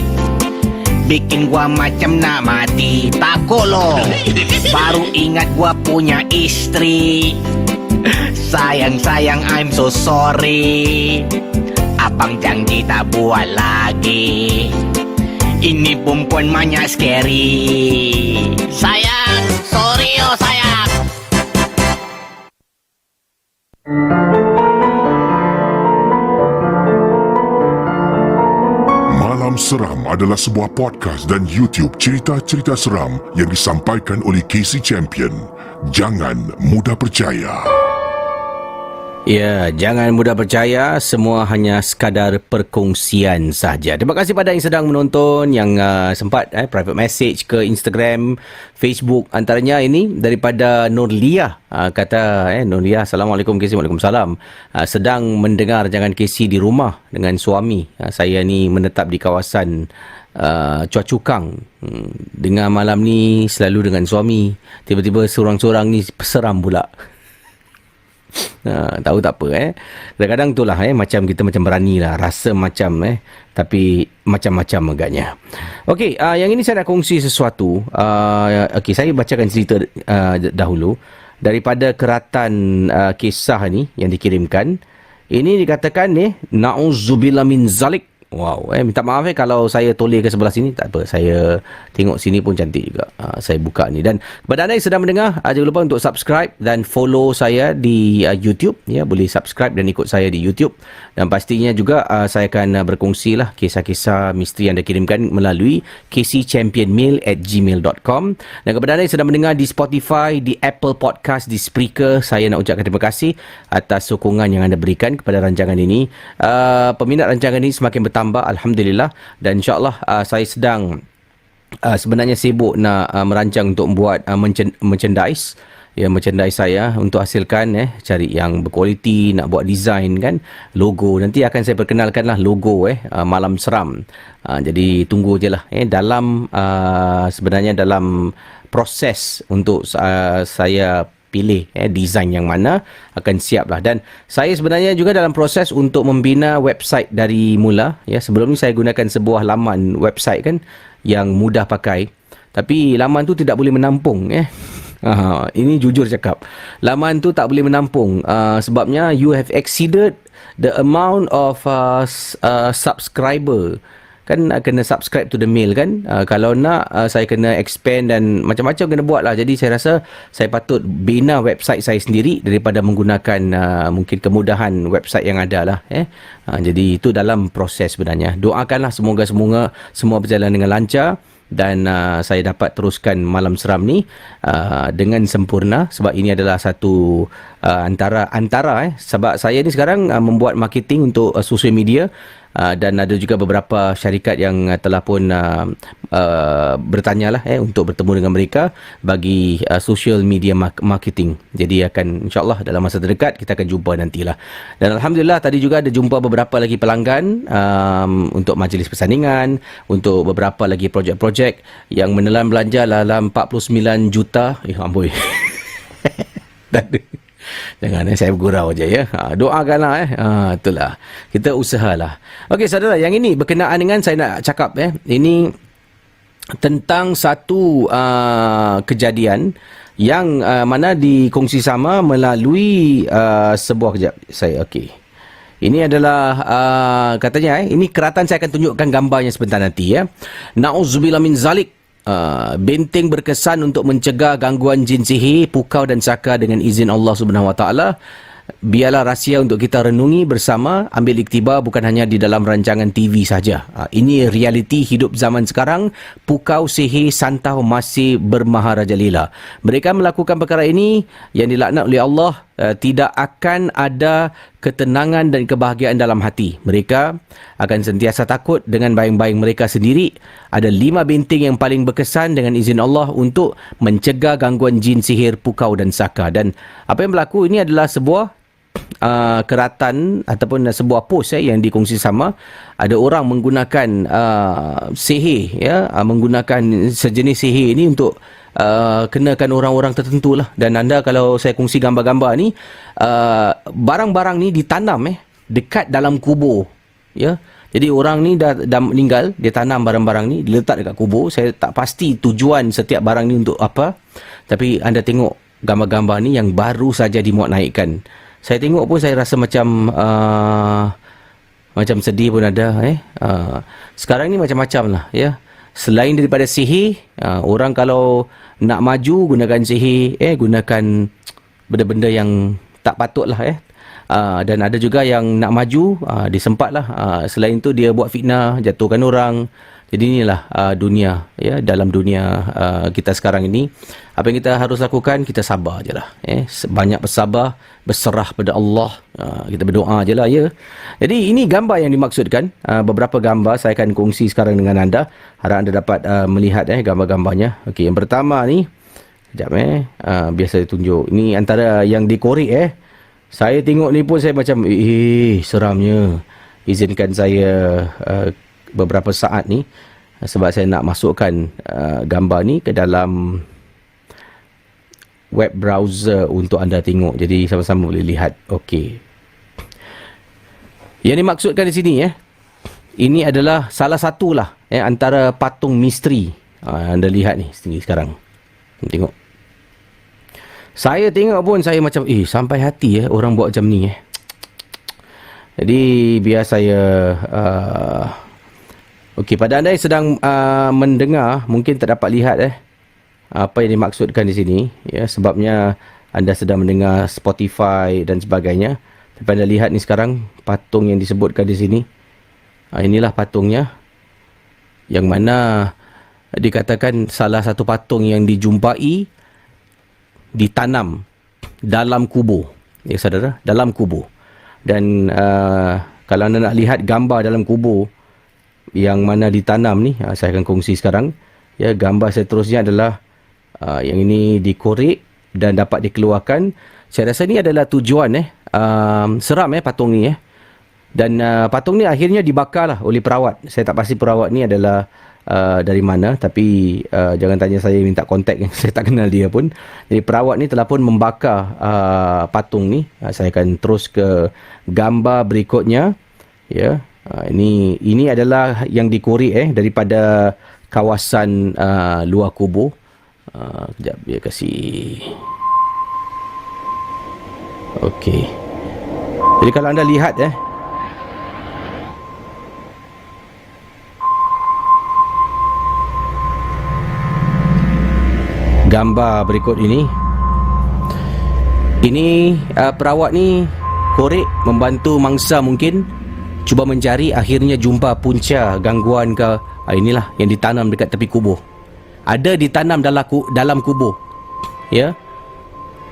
bikin gua macam nak mati. Takut loh, baru ingat gua punya istri. Sayang, I'm so sorry. Abang janji tak buat lagi. Ini perempuan banyak scary. Sayang, sorry oh sayang. Malam Seram adalah sebuah podcast dan YouTube cerita-cerita seram yang disampaikan oleh Casey Champion. Jangan mudah percaya. Ya, jangan mudah percaya, semua hanya sekadar perkongsian saja. Terima kasih pada yang sedang menonton, yang sempat private message ke Instagram, Facebook. Antaranya ini daripada Nurlia. Kata Nurlia, Assalamualaikum Casey. Waalaikumsalam. Sedang mendengar Jangan Casey di rumah dengan suami. Saya ni menetap di kawasan Chua Chu Kang. Dengar malam ni selalu dengan suami. Tiba-tiba seorang-seorang ni seram pula. Tahu tak apa kadang-kadang itulah macam kita macam berani lah, rasa macam tapi macam-macam agaknya. Okey, yang ini saya nak kongsi sesuatu. Okey, saya bacakan cerita dahulu daripada keratan kisah ni yang dikirimkan. Ini dikatakan na'udzubillah min zalik. Wow, minta maaf kalau saya toleh ke sebelah sini, tak apa. Saya tengok sini pun cantik juga. Saya buka ni. Dan kepada anda yang sedang mendengar, jangan lupa untuk subscribe dan follow saya di YouTube. Ya, boleh subscribe dan ikut saya di YouTube. Dan pastinya juga saya akan berkongsi lah kisah-kisah misteri yang anda kirimkan melalui kcchampionmail@gmail.com. Dan kepada anda yang sedang mendengar di Spotify, di Apple Podcast, di Spreaker, saya nak ucapkan terima kasih atas sokongan yang anda berikan kepada rancangan ini. Peminat rancangan ini semakin bertambah, alhamdulillah, dan insyaallah saya sedang sebenarnya sibuk nak merancang untuk buat merchandise. Ya, merchandise saya untuk hasilkan cari yang berkualiti, nak buat design kan, logo. Nanti akan saya perkenalkanlah logo Malam Seram. Jadi tunggu je lah dalam sebenarnya dalam proses untuk saya pilih design yang mana akan siap lah. Dan saya sebenarnya juga dalam proses untuk membina website dari mula. Ya, sebelum ni saya gunakan sebuah laman website kan yang mudah pakai, tapi laman tu tidak boleh menampung ini jujur cakap, laman tu tak boleh menampung sebabnya you have exceeded the amount of subscriber kan kena subscribe to the mail kan. Kalau nak saya kena expand dan macam-macam kena buat lah. Jadi saya rasa saya patut bina website saya sendiri daripada menggunakan mungkin kemudahan website yang ada lah. Jadi itu dalam proses sebenarnya. Doakanlah semoga semua berjalan dengan lancar dan saya dapat teruskan Malam Seram ni dengan sempurna, sebab ini adalah satu antara sebab saya ni sekarang membuat marketing untuk social media, dan ada juga beberapa syarikat yang telah pun bertanya lah untuk bertemu dengan mereka bagi social media marketing. Jadi akan insyaAllah dalam masa terdekat kita akan jumpa nantilah. Dan Alhamdulillah tadi juga ada jumpa beberapa lagi pelanggan untuk majlis persandingan, untuk beberapa lagi projek-projek yang menelan belanja dalam 49 juta. Amboi. Jangan saya bergurau je ya. Doakanlah itulah. Kita usahalah. Okey saudara, yang ini berkenaan dengan saya nak cakap ini tentang satu kejadian yang mana dikongsi sama melalui sebuah kejap saya okey. Ini adalah katanya ini keratan, saya akan tunjukkan gambarnya sebentar nanti ya. Nauzubillah min zalik. Benteng berkesan untuk mencegah gangguan jin sihir, pukau dan saka dengan izin Allah Subhanahu Wa Taala. Biarlah rahsia untuk kita renungi bersama, ambil iktibar bukan hanya di dalam rancangan TV saja. Ini realiti hidup zaman sekarang. Pukau, sihir, santau masih bermaharajalela. Mereka melakukan perkara ini yang dilaknat oleh Allah. Tidak akan ada ketenangan dan kebahagiaan dalam hati. Mereka akan sentiasa takut dengan bayang-bayang mereka sendiri. Ada 5 benteng yang paling berkesan dengan izin Allah untuk mencegah gangguan jin, sihir, pukau dan saka. Dan apa yang berlaku ini adalah sebuah keratan ataupun sebuah post yang dikongsi sama. Ada orang menggunakan sihir menggunakan sejenis sihir ini untuk kenakan orang-orang tertentu lah. Dan anda kalau saya kongsi gambar-gambar ni, barang-barang ni ditanam dekat dalam kubur ya. Jadi orang ni dah meninggal, dia tanam barang-barang ni, diletak dekat kubur. Saya tak pasti tujuan setiap barang ni untuk apa, tapi anda tengok gambar-gambar ni yang baru saja dimuat naikkan. Saya tengok pun saya rasa macam sedih pun ada. Sekarang ni macam-macam lah ya. Selain daripada sihir, orang kalau nak maju gunakan sihir, gunakan benda-benda yang tak patut lah dan ada juga yang nak maju disempat lah. Selain tu dia buat fitnah, jatuhkan orang. Jadi inilah dunia ya, dalam dunia kita sekarang ini. Apa yang kita harus lakukan, kita sabar je lah. Banyak bersabar, berserah pada Allah. Kita berdoa je lah ya. Jadi ini gambar yang dimaksudkan. Beberapa gambar saya akan kongsi sekarang dengan anda. Harap anda dapat melihat gambar-gambarnya. Okey, yang pertama ni, sekejap biasa saya tunjuk. Ini antara yang dikorek Saya tengok ni pun saya macam seramnya. Izinkan saya beberapa saat ni sebab saya nak masukkan gambar ni ke dalam web browser untuk anda tengok. Jadi sama-sama boleh lihat. Okey. Yang dimaksudkan di sini ini adalah salah satulah antara patung misteri. Anda lihat ni sekarang. Tengok. Saya tengok pun saya macam sampai hati orang buat macam ni Jadi biar saya okey, pada anda yang sedang mendengar mungkin tak dapat lihat apa yang dimaksudkan di sini ya, sebabnya anda sedang mendengar Spotify dan sebagainya. Tapi anda lihat ni sekarang patung yang disebutkan di sini. Inilah patungnya, yang mana dikatakan salah satu patung yang dijumpai ditanam dalam kubur ya saudara, dalam kubur. Dan kalau anda nak lihat gambar dalam kubur yang mana ditanam ni, saya akan kongsi sekarang ya. Gambar seterusnya adalah yang ini dikorek dan dapat dikeluarkan. Saya rasa ni adalah tujuan seram patung ni dan patung ni akhirnya dibakar lah oleh perawat. Saya tak pasti perawat ni adalah dari mana, tapi jangan tanya saya, minta kontak saya tak kenal dia pun. Jadi perawat ni telah pun membakar patung ni. Saya akan terus ke gambar berikutnya ya. Ini adalah yang dikorek daripada kawasan luar kubur. Kejap dia kasih. Okey. Jadi kalau anda lihat gambar berikut ini. Ini perawat ni korek membantu mangsa mungkin cuba mencari, akhirnya jumpa punca gangguan ke inilah yang ditanam dekat tepi kubur. Ada ditanam dalam kubur. Ya.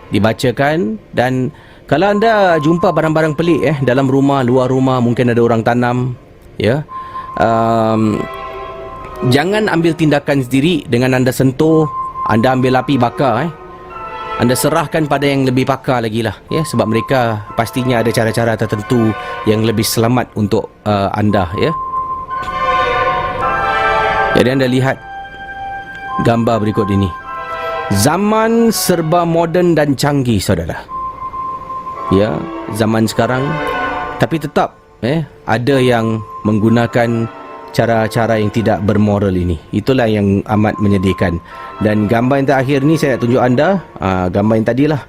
Dibacakan. Dan kalau anda jumpa barang-barang pelik dalam rumah, luar rumah, mungkin ada orang tanam, ya. Jangan ambil tindakan sendiri dengan anda sentuh, anda ambil api bakar anda serahkan pada yang lebih pakar lagi lah, ya, sebab mereka pastinya ada cara-cara tertentu yang lebih selamat untuk anda, ya. Jadi anda lihat gambar berikut ini. Zaman serba moden dan canggih, saudara. Ya, zaman sekarang, tapi tetap ada yang menggunakan cara-cara yang tidak bermoral ini. Itulah yang amat menyedihkan. Dan gambar yang terakhir ni saya nak tunjuk anda, gambar yang tadilah.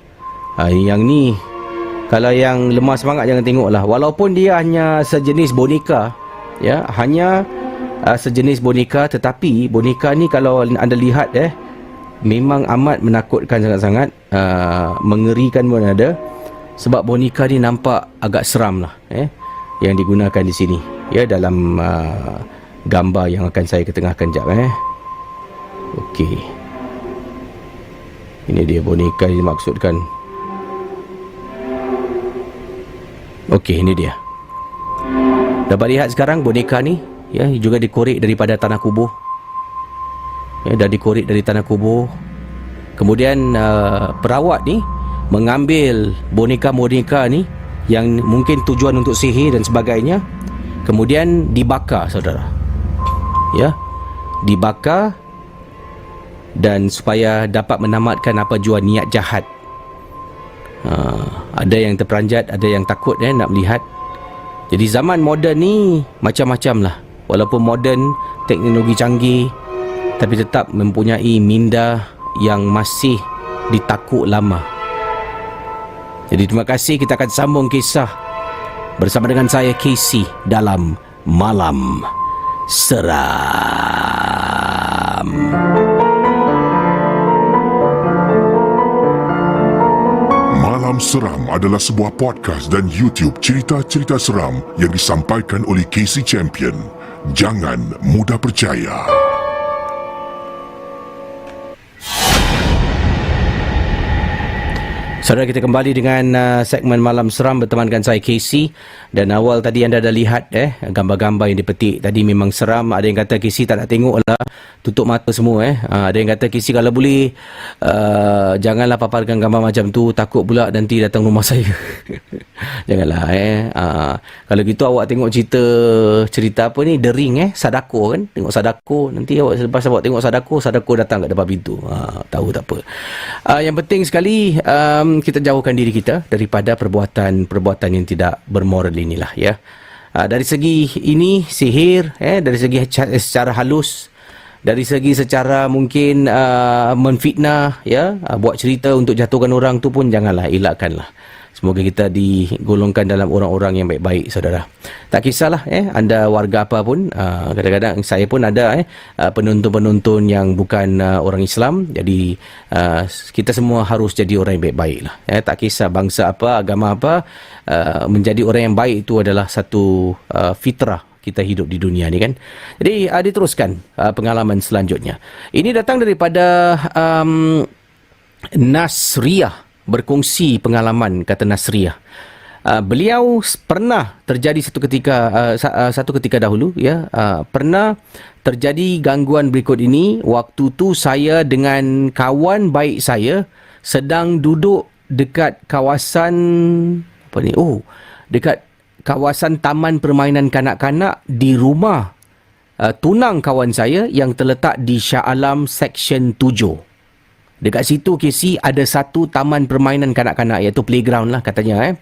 Yang ni, kalau yang lemah semangat jangan tengoklah. Walaupun dia hanya sejenis boneka, ya, hanya sejenis boneka, tetapi boneka ni kalau anda lihat memang amat menakutkan sangat-sangat, mengerikan pun ada. Sebab boneka ni nampak agak seram lah, yang digunakan di sini, ya, dalam gambar yang akan saya ketengahkan jap. Okey, ini dia boneka yang dimaksudkan. Okey, ini dia. Dapat lihat sekarang boneka ni, ya, juga dikorek daripada tanah kubur. Ya, dah dikorek dari tanah kubur. Kemudian perawat ni mengambil boneka-boneka ni yang mungkin tujuan untuk sihir dan sebagainya, kemudian dibakar, saudara. Ya, dibakar, dan supaya dapat menamatkan apa jua niat jahat. Ada yang terperanjat, ada yang takut nak melihat. Jadi zaman moden ni macam-macam lah. Walaupun moden, teknologi canggih, tapi tetap mempunyai minda yang masih ditakut lama. Jadi terima kasih, kita akan sambung kisah bersama dengan saya Casey dalam Malam Seram. Malam Seram adalah sebuah podcast dan YouTube cerita-cerita seram yang disampaikan oleh Casey Champion. Jangan mudah percaya. Saudara, kita kembali dengan segmen Malam Seram bertemankan saya Casey. Dan awal tadi anda dah lihat gambar-gambar yang dipetik tadi memang seram. Ada yang kata Casey tak nak tengok lah, tutup mata semua. Ada yang kata Casey kalau boleh janganlah paparkan gambar macam tu, takut pula nanti datang rumah saya. Janganlah kalau gitu awak tengok cerita apa ni, The Ring, Sadako kan. Tengok Sadako, nanti awak selepas awak tengok Sadako datang kat depan pintu. Tahu tak apa. Yang penting sekali kita jauhkan diri kita daripada perbuatan yang tidak bermoral inilah, ya. Dari segi ini sihir, dari segi secara halus, dari segi secara mungkin menfitnah, ya, buat cerita untuk jatuhkan orang tu pun janganlah, elakkanlah. Semoga kita digolongkan dalam orang-orang yang baik-baik, saudara. Tak kisahlah anda warga apa pun. Kadang-kadang saya pun ada penonton-penonton yang bukan orang Islam. Jadi kita semua harus jadi orang yang baik-baik lah. Tak kisah bangsa apa, agama apa, menjadi orang yang baik itu adalah satu fitrah kita hidup di dunia ni kan. Jadi diteruskan pengalaman selanjutnya. Ini datang daripada Nasriah. Berkongsi pengalaman, kata Nasriah. Beliau pernah terjadi satu ketika dahulu, ya, pernah terjadi gangguan berikut ini. Waktu tu saya dengan kawan baik saya sedang duduk dekat kawasan dekat kawasan taman permainan kanak-kanak di rumah tunang kawan saya yang terletak di Shah Alam Section 7. Dekat situ Casey ada satu taman permainan kanak-kanak, iaitu playground lah katanya.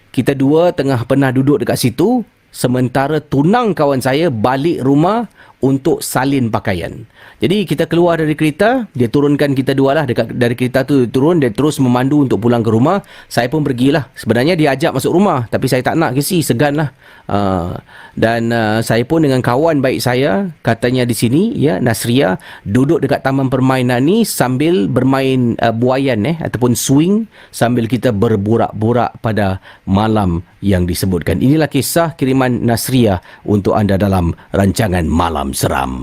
Kita dua pernah duduk dekat situ, sementara tunang kawan saya balik rumah untuk salin pakaian. Jadi kita keluar dari kereta, dia turunkan kita dua lah dari kereta tu turun, dia terus memandu untuk pulang ke rumah. Saya pun pergilah. Sebenarnya dia ajak masuk rumah, tapi saya tak nak, segan lah. Dan saya pun dengan kawan baik saya, katanya di sini ya, Nasria, duduk dekat taman permainan ni sambil bermain buayan ataupun swing, sambil kita berborak-borak pada malam yang disebutkan. Inilah kisah kiriman Nasria untuk anda dalam rancangan Malam Seram.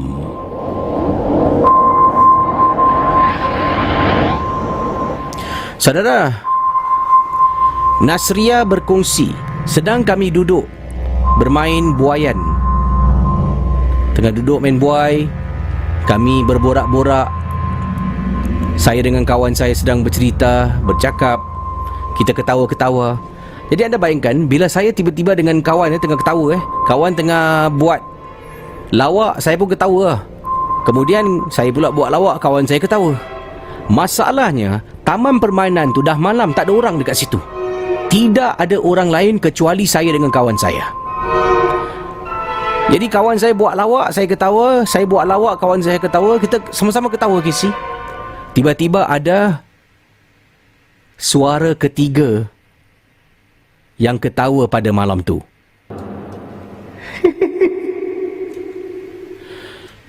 Saudara, Nasria berkongsi, sedang kami duduk bermain buayan. Tengah duduk main buai, kami berborak-borak. Saya dengan kawan saya sedang bercerita, bercakap. Kita ketawa-ketawa. Jadi anda bayangkan, bila saya tiba-tiba dengan kawan tengah ketawa, kawan tengah buat lawak, saya pun ketawa. Kemudian saya pula buat lawak, kawan saya ketawa. Masalahnya, taman permainan tu dah malam, tak ada orang dekat situ. Tidak ada orang lain kecuali saya dengan kawan saya. Jadi kawan saya buat lawak, saya ketawa. Saya buat lawak, kawan saya ketawa. Kita sama-sama ketawa, Casey. Tiba-tiba ada suara ketiga yang ketawa pada malam tu.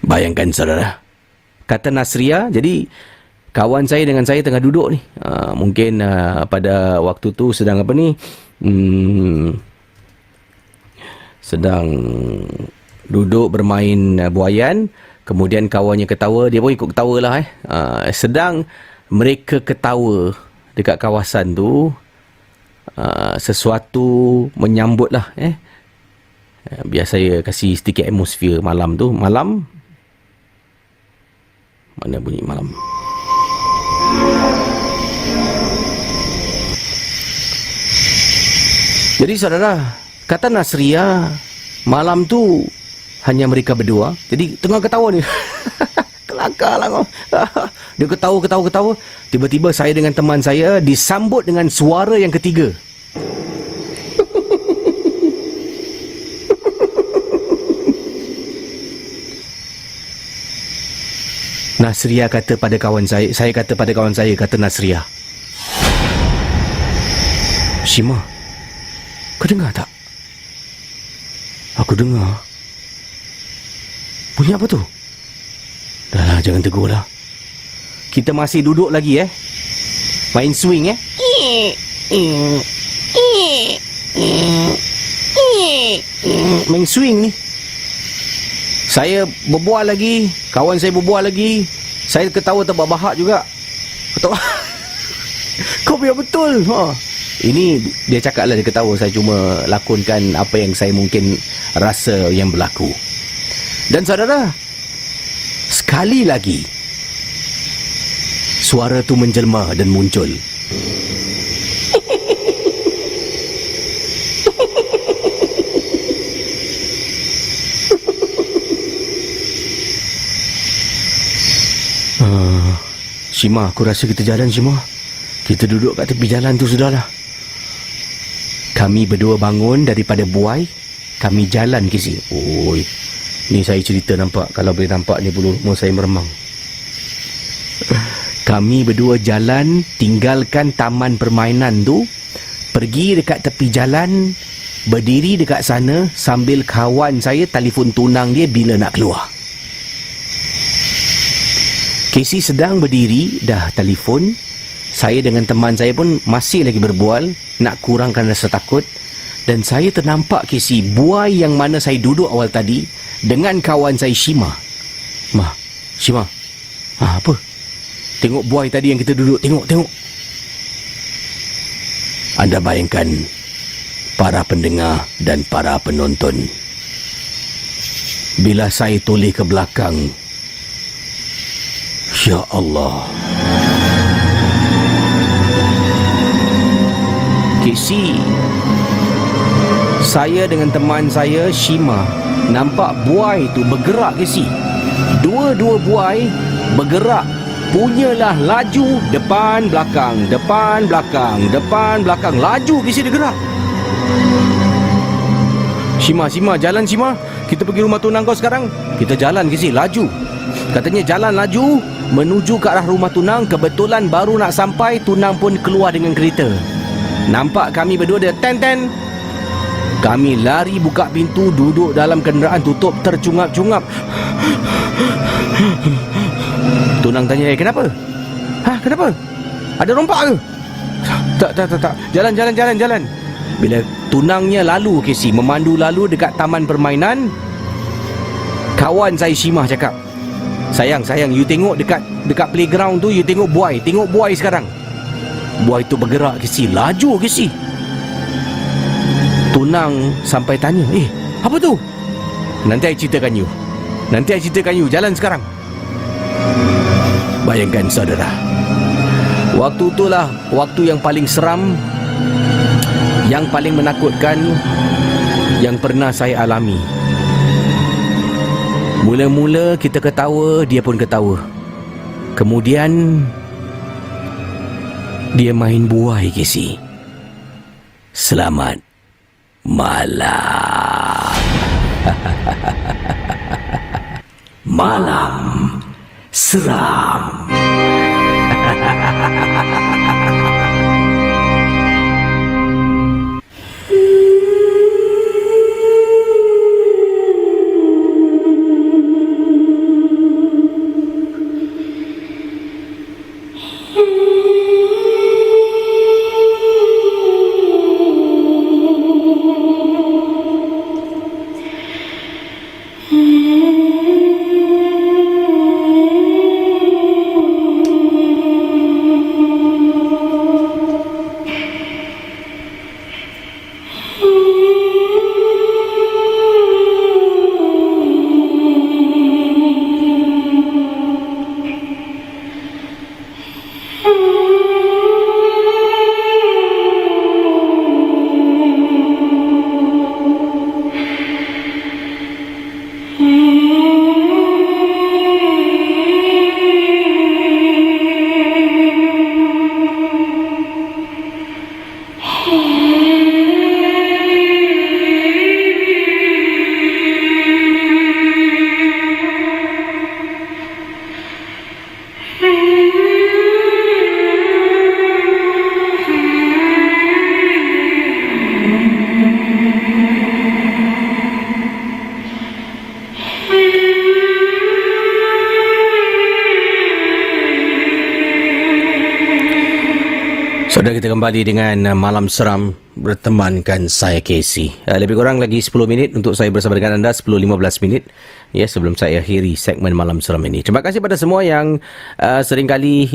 Bayangkan saudara, kata Nasria. Jadi kawan saya dengan saya tengah duduk ni. Mungkin pada waktu tu sedang apa ni? Sedang duduk bermain buayan. Kemudian kawannya ketawa, dia pun ikut ketawa lah. Sedang mereka ketawa dekat kawasan tu, sesuatu menyambut lah. Biar saya kasih sedikit atmosfer malam tu. Malam, mana bunyi malam? Jadi saudara, kata Nasria, malam tu hanya mereka berdua. Jadi tengah ketawa ni. Kelakar lah kau. Dia ketawa. Tiba-tiba saya dengan teman saya disambut dengan suara yang ketiga. Nasria kata pada kawan saya kata pada kawan saya, kata Nasria, Shima, kau dengar tak? Aku dengar. Bunyi apa tu? Dah lah, jangan tegur lah. Kita masih duduk lagi main swing main swing ni. Saya berbual lagi, kawan saya berbual lagi. Saya ketawa terbahak juga. Ketawa. Kau biar betul. Ini dia cakap lah, dia ketawa. Saya cuma lakonkan apa yang saya mungkin rasa yang berlaku. Dan saudara, sekali lagi suara tu menjelma dan muncul. Shima, aku rasa kita jalan, Shima. Kita duduk kat tepi jalan tu sudahlah. Kami berdua bangun daripada buai. Kami jalan ke sini. Oi, ni saya cerita nampak. Kalau boleh nampak ni bulu rumah saya meremang. Kami berdua jalan, tinggalkan taman permainan tu, pergi dekat tepi jalan, berdiri dekat sana sambil kawan saya telefon tunang dia bila nak keluar. Casey sedang berdiri, dah telefon. Saya dengan teman saya pun masih lagi berbual, nak kurangkan rasa takut. Dan saya ternampak, Casey, buai yang mana saya duduk awal tadi dengan kawan saya Shima. Shima, apa? Tengok buai tadi yang kita duduk, tengok. Anda bayangkan, para pendengar dan para penonton, bila saya toleh ke belakang, ya Allah, Casey, saya dengan teman saya Shima nampak buai tu bergerak, Casey. Dua-dua buai bergerak, punyalah laju depan belakang, laju, Casey, dia gerak. Shima, jalan Shima. kita pergi rumah tunang kau sekarang. Kita jalan Casey, laju. Katanya jalan laju menuju ke arah rumah tunang. Kebetulan baru nak sampai, tunang pun keluar dengan kereta. Nampak kami berdua dia ten. Kami lari buka pintu, duduk dalam kenderaan, tutup tercungap-cungap. Tunang tanya, kenapa? Kenapa? Ada rompak ke? Tak. Jalan. Bila tunangnya lalu Casey, memandu lalu dekat taman permainan, kawan saya Shimah cakap, Sayang, you tengok dekat playground tu, you tengok buai sekarang. Buai tu bergerak Casey, laju Casey. Tunang sampai tanya, apa tu? Nanti I ceritakan you, jalan sekarang. Bayangkan saudara, waktu itulah waktu yang paling seram, yang paling menakutkan yang pernah saya alami. Mula-mula kita ketawa, dia pun ketawa. Kemudian dia main buai Casey. Selamat malam. Malam Seram. Saudara, kita kembali dengan Malam Seram bertemankan saya Casey. Lebih kurang lagi 10 minit untuk saya bersama dengan anda, 10-15 minit ya sebelum saya akhiri segmen Malam Seram ini. Terima kasih pada semua yang seringkali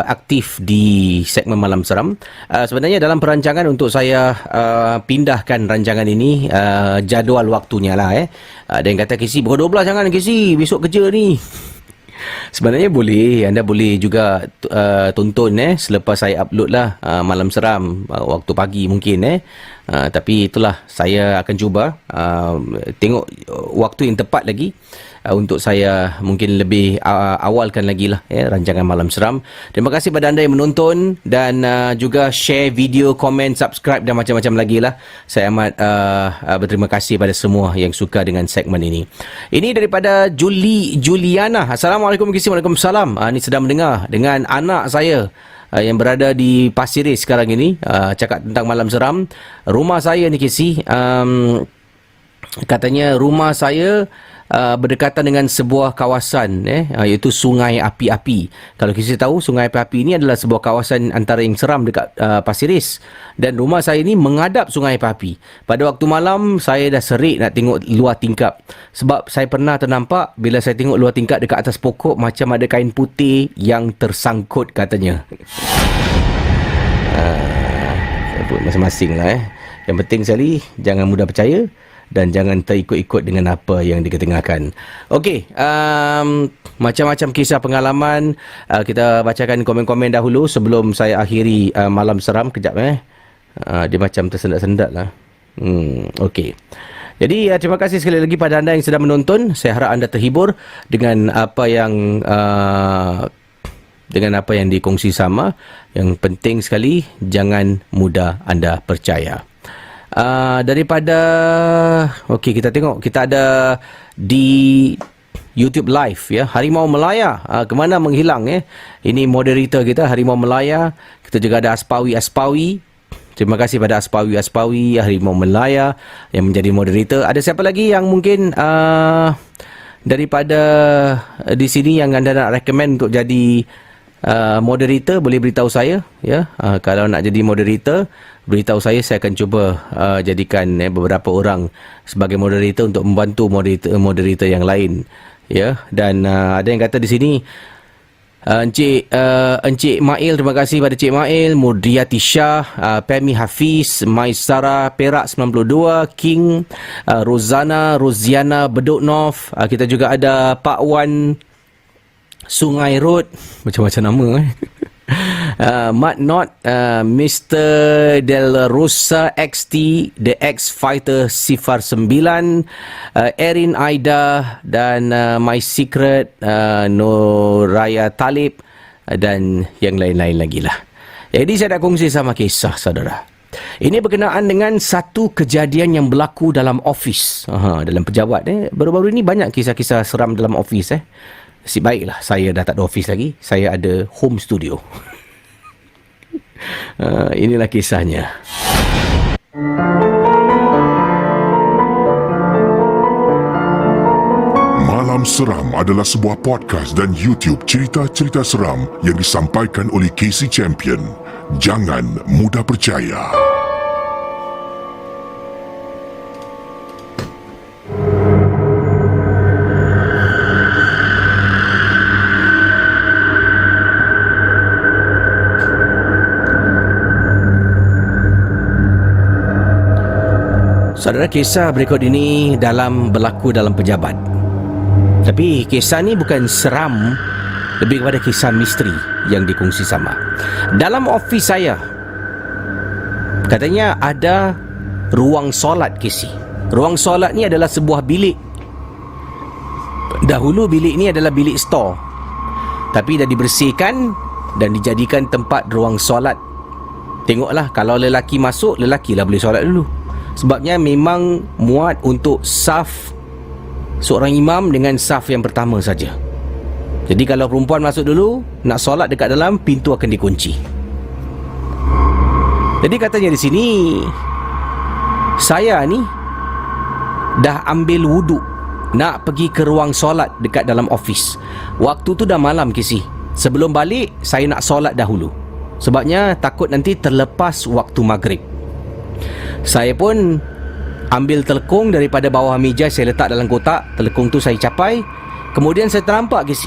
aktif di segmen Malam Seram. Sebenarnya dalam perancangan untuk saya pindahkan rancangan ini, jadual waktunya lah ada yang kata, Casey pukul 12 jangan Casey, besok kerja ni. Sebenarnya boleh, anda boleh juga tonton selepas saya upload lah Malam Seram waktu pagi mungkin tapi itulah, saya akan cuba tengok waktu yang tepat lagi untuk saya mungkin lebih awalkan lagi lah rancangan Malam Seram. Terima kasih pada anda yang menonton dan juga share video, komen, subscribe dan macam-macam lagi lah. Saya amat berterima kasih pada semua yang suka dengan segmen ini. Ini daripada Juliana. Assalamualaikum Kisi. Waalaikumsalam. Ini sedang mendengar dengan anak saya yang berada di Pasir Ris sekarang ini, cakap tentang Malam Seram. Rumah saya ni Kisi, katanya rumah saya berdekatan dengan sebuah kawasan iaitu Sungai Api-Api. Kalau kita tahu, Sungai Api-Api ini adalah sebuah kawasan antara yang seram dekat Pasir Ris, dan rumah saya ini menghadap Sungai Api-Api. Pada waktu malam saya dah serik nak tengok luar tingkap, sebab saya pernah ternampak bila saya tengok luar tingkap dekat atas pokok macam ada kain putih yang tersangkut katanya. Masing-masing lah Yang penting sekali jangan mudah percaya dan jangan terikut-ikut dengan apa yang diketengahkan. Okey, macam-macam kisah pengalaman. Kita bacakan komen-komen dahulu sebelum saya akhiri Malam Seram. Kejap dia macam tersendat-sendat lah. Okey. Jadi terima kasih sekali lagi pada anda yang sedang menonton. Saya harap anda terhibur dengan apa yang dikongsi sama. Yang penting sekali, jangan mudah anda percaya. Daripada okey, kita tengok, kita ada di YouTube Live ya, Harimau Melaya kemana menghilang Ini moderator kita Harimau Melaya. Kita juga ada Aspawi. Terima kasih pada Aspawi Harimau Melaya yang menjadi moderator. Ada siapa lagi yang mungkin daripada di sini yang anda nak recommend untuk jadi moderator, boleh beritahu saya ya. Kalau nak jadi moderator, beritahu saya akan cuba jadikan beberapa orang sebagai moderator untuk membantu moderator yang lain ya. Dan ada yang kata di sini Encik Mail, terima kasih pada Encik Mail, Mudriyati Shah, Pemi Hafiz, Maisara Perak 92, King, Roziana Bedoknov. Kita juga ada Pak Wan Sungai Road, macam-macam nama Mat Not, Mr. Del Rosa XT, The X Fighter Sifar 9, Erin Aida dan My Secret, Noraya Talib dan yang lain-lain lagi lah. Jadi saya nak kongsi sama kisah saudara. Ini berkenaan dengan satu kejadian yang berlaku dalam office, dalam pejabat. Baru-baru ini banyak kisah-kisah seram dalam office. Nasib baiklah saya dah tak ada office lagi, saya ada home studio. Inilah kisahnya. Malam Seram adalah sebuah podcast dan YouTube cerita-cerita seram yang disampaikan oleh Casey Champion. Jangan mudah percaya. Saudara, kisah berikut ini berlaku dalam pejabat. Tapi kisah ni bukan seram, lebih kepada kisah misteri yang dikongsi sama. Dalam ofis saya, katanya ada ruang solat, Casey. Ruang solat ni adalah sebuah bilik. Dahulu bilik ni adalah bilik store, tapi dah dibersihkan dan dijadikan tempat ruang solat. Tengoklah, kalau lelaki masuk, lelakilah boleh solat dulu. Sebabnya memang muat untuk saf seorang imam dengan saf yang pertama saja. Jadi kalau perempuan masuk dulu, nak solat dekat dalam, pintu akan dikunci. Jadi katanya di sini, saya ni dah ambil wuduk nak pergi ke ruang solat dekat dalam office. Waktu tu dah malam, Kisi. Sebelum balik, saya nak solat dahulu. Sebabnya takut nanti terlepas waktu maghrib. Saya pun ambil telekung daripada bawah meja, saya letak dalam kotak. Telekung tu saya capai. Kemudian saya ternampak, Kisi,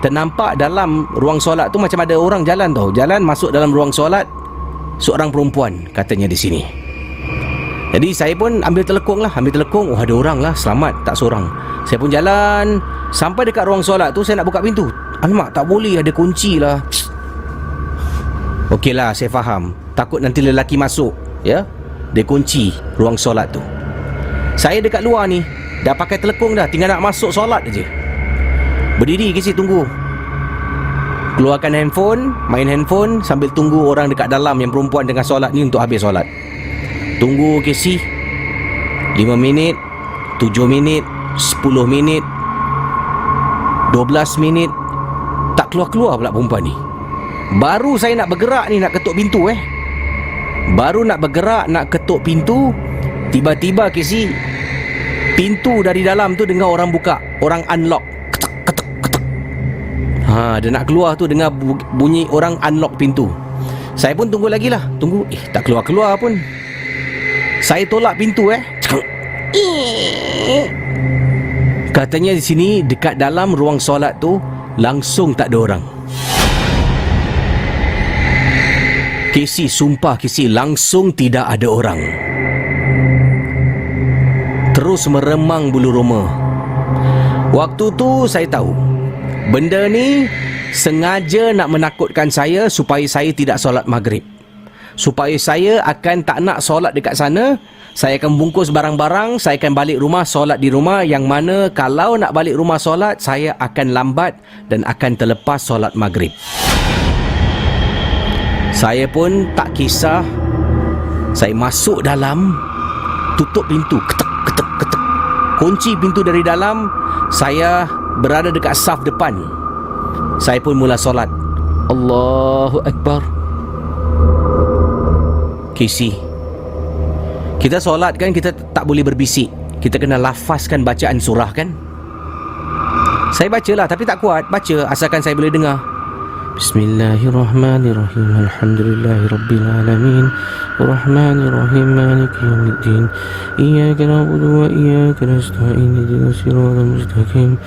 ternampak dalam ruang solat tu macam ada orang jalan tau. Jalan masuk dalam ruang solat, seorang perempuan katanya di sini. Jadi saya pun ambil telekung lah. Oh, ada orang lah, selamat, tak seorang. Saya pun jalan sampai dekat ruang solat tu. Saya nak buka pintu, alamak, tak boleh, ada kunci lah. Okeylah, saya faham, takut nanti lelaki masuk, ya. Dia kunci ruang solat tu. Saya dekat luar ni, dah pakai telekung dah, tinggal nak masuk solat aje. Berdiri, Kisi, tunggu. Keluarkan handphone, main handphone sambil tunggu orang dekat dalam yang perempuan tengah solat ni untuk habis solat. Tunggu, Kisi. 5 minit, 7 minit, 10 minit, 12 minit. Tak keluar-keluar pula perempuan ni. Baru saya nak bergerak ni, nak ketuk pintu Baru nak bergerak, nak ketuk pintu, tiba-tiba, Kisi, pintu dari dalam tu dengar orang buka, orang unlock. Ketuk, ketuk, ketuk. Dia nak keluar tu dengar bunyi orang unlock pintu. Saya pun tunggu lagi lah. Tunggu, tak keluar-keluar pun. Saya tolak pintu Katanya di sini dekat dalam ruang solat tu langsung tak ada orang. Kisi, sumpah, Kisi, langsung tidak ada orang. Terus meremang bulu roma. Waktu tu saya tahu benda ni sengaja nak menakutkan saya supaya saya tidak solat maghrib. Supaya saya akan tak nak solat dekat sana. Saya akan bungkus barang-barang, saya akan balik rumah, solat di rumah. Yang mana kalau nak balik rumah solat, saya akan lambat dan akan terlepas solat maghrib. Saya pun tak kisah. Saya masuk dalam, tutup pintu, ketek ketek ketek. Kunci pintu dari dalam. Saya berada dekat saf depan. Saya pun mula solat. Allahu Akbar. Casey, kita solat kan, kita tak boleh berbisik. Kita kena lafazkan bacaan surah kan. Saya bacalah tapi tak kuat baca, asalkan saya boleh dengar. Bismillahirrahmanirrahim. Alhamdulillahirabbil alamin. Arrahmanirrahim. Maliki yaumiddin. Iyyaka na'budu wa iyyaka nasta'in. Ihdinas siratal mustaqim.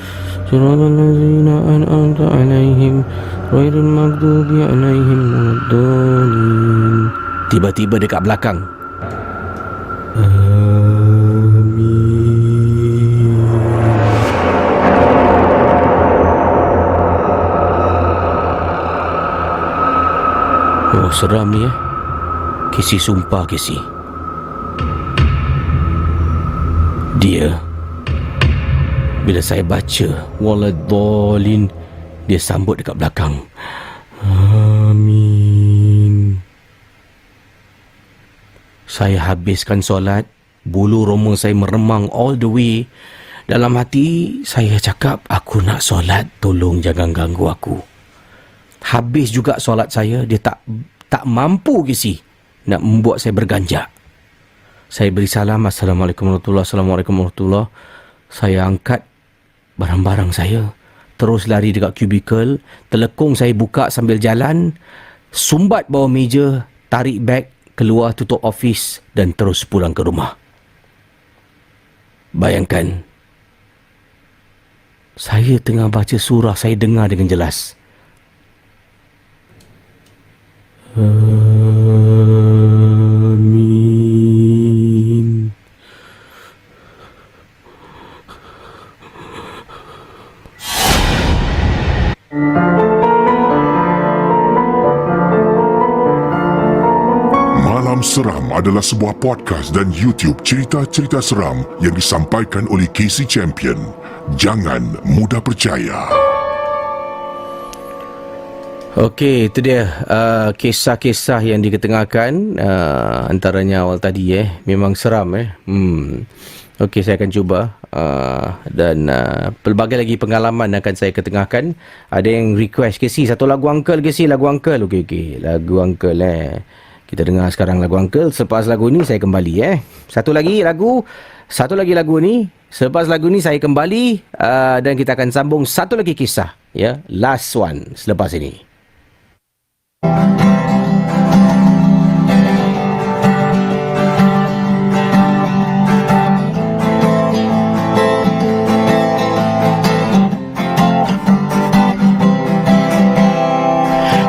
Siratal ladzina an'amta 'alaihim ghairil maghdubi 'alaihim waladdallin. Tiba-tiba dekat belakang, oh, seram ni Casey, sumpah Casey. Dia, bila saya baca waladdallin, dia sambut dekat belakang, amin. Saya habiskan solat, bulu roma saya meremang all the way. Dalam hati saya cakap, aku nak solat, tolong jangan ganggu aku. Habis juga solat saya, dia tak mampu Casey nak membuat saya berganjak. Saya beri salam, Assalamualaikum warahmatullahi wabarakatuh. Assalamualaikum warahmatullahi wabarakatuh. Saya angkat barang-barang saya, terus lari dekat kubikel. Telekung saya buka sambil jalan, sumbat bawah meja, tarik beg, keluar tutup office dan terus pulang ke rumah. Bayangkan, saya tengah baca surah, saya dengar dengan jelas. Amin. Malam Seram adalah sebuah podcast dan YouTube cerita-cerita seram yang disampaikan oleh Casey Champion. Jangan mudah percaya. Okey, itu dia kisah-kisah yang diketengahkan, antaranya awal tadi memang seram Okey, saya akan cuba dan pelbagai lagi pengalaman akan saya ketengahkan. Ada yang request, Casey, satu lagu Uncle, Casey, lagu Uncle. Okey, lagu Uncle kita dengar sekarang lagu Uncle. Selepas lagu ni saya kembali Satu lagi lagu ni. Selepas lagu ni saya kembali dan kita akan sambung satu lagi kisah last one selepas ini.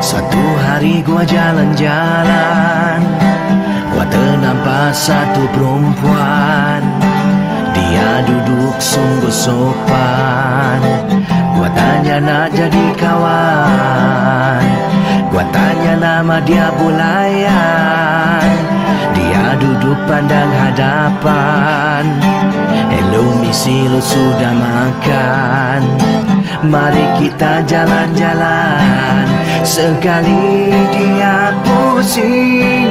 Satu hari gua jalan-jalan, gua ternampak satu perempuan. Dia duduk sungguh sopan. Gua tanya nak jadi kawan. Gua tanya nama dia Bulayan. Dia duduk pandang hadapan. Hello misi, lu sudah makan? Mari kita jalan-jalan. Sekali dia pusing,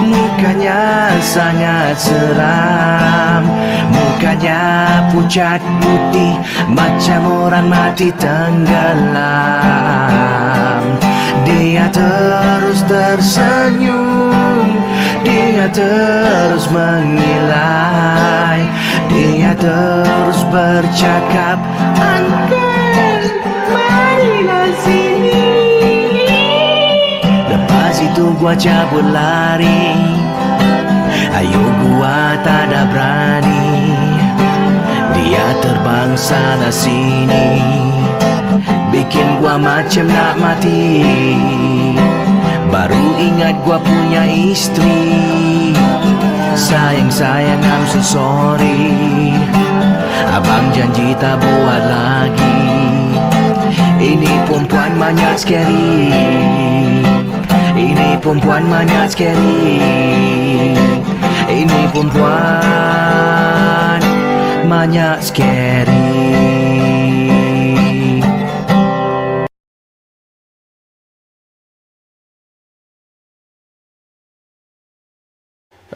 mukanya sangat seram. Mukanya pucat putih, macam orang mati tenggelam. Dia terus tersenyum, dia terus mengilai, dia terus bercakap, Uncle, marilah sini. Lepas itu gua cabut lari, ayo gua tak ada berani. Dia terbang sana sini, bikin gua macam nak mati. Baru ingat gua punya istri. Sayang, I'm so sorry. Abang janji tak buat lagi. Ini perempuan banyak scary. Ini perempuan banyak scary. Ini perempuan banyak scary.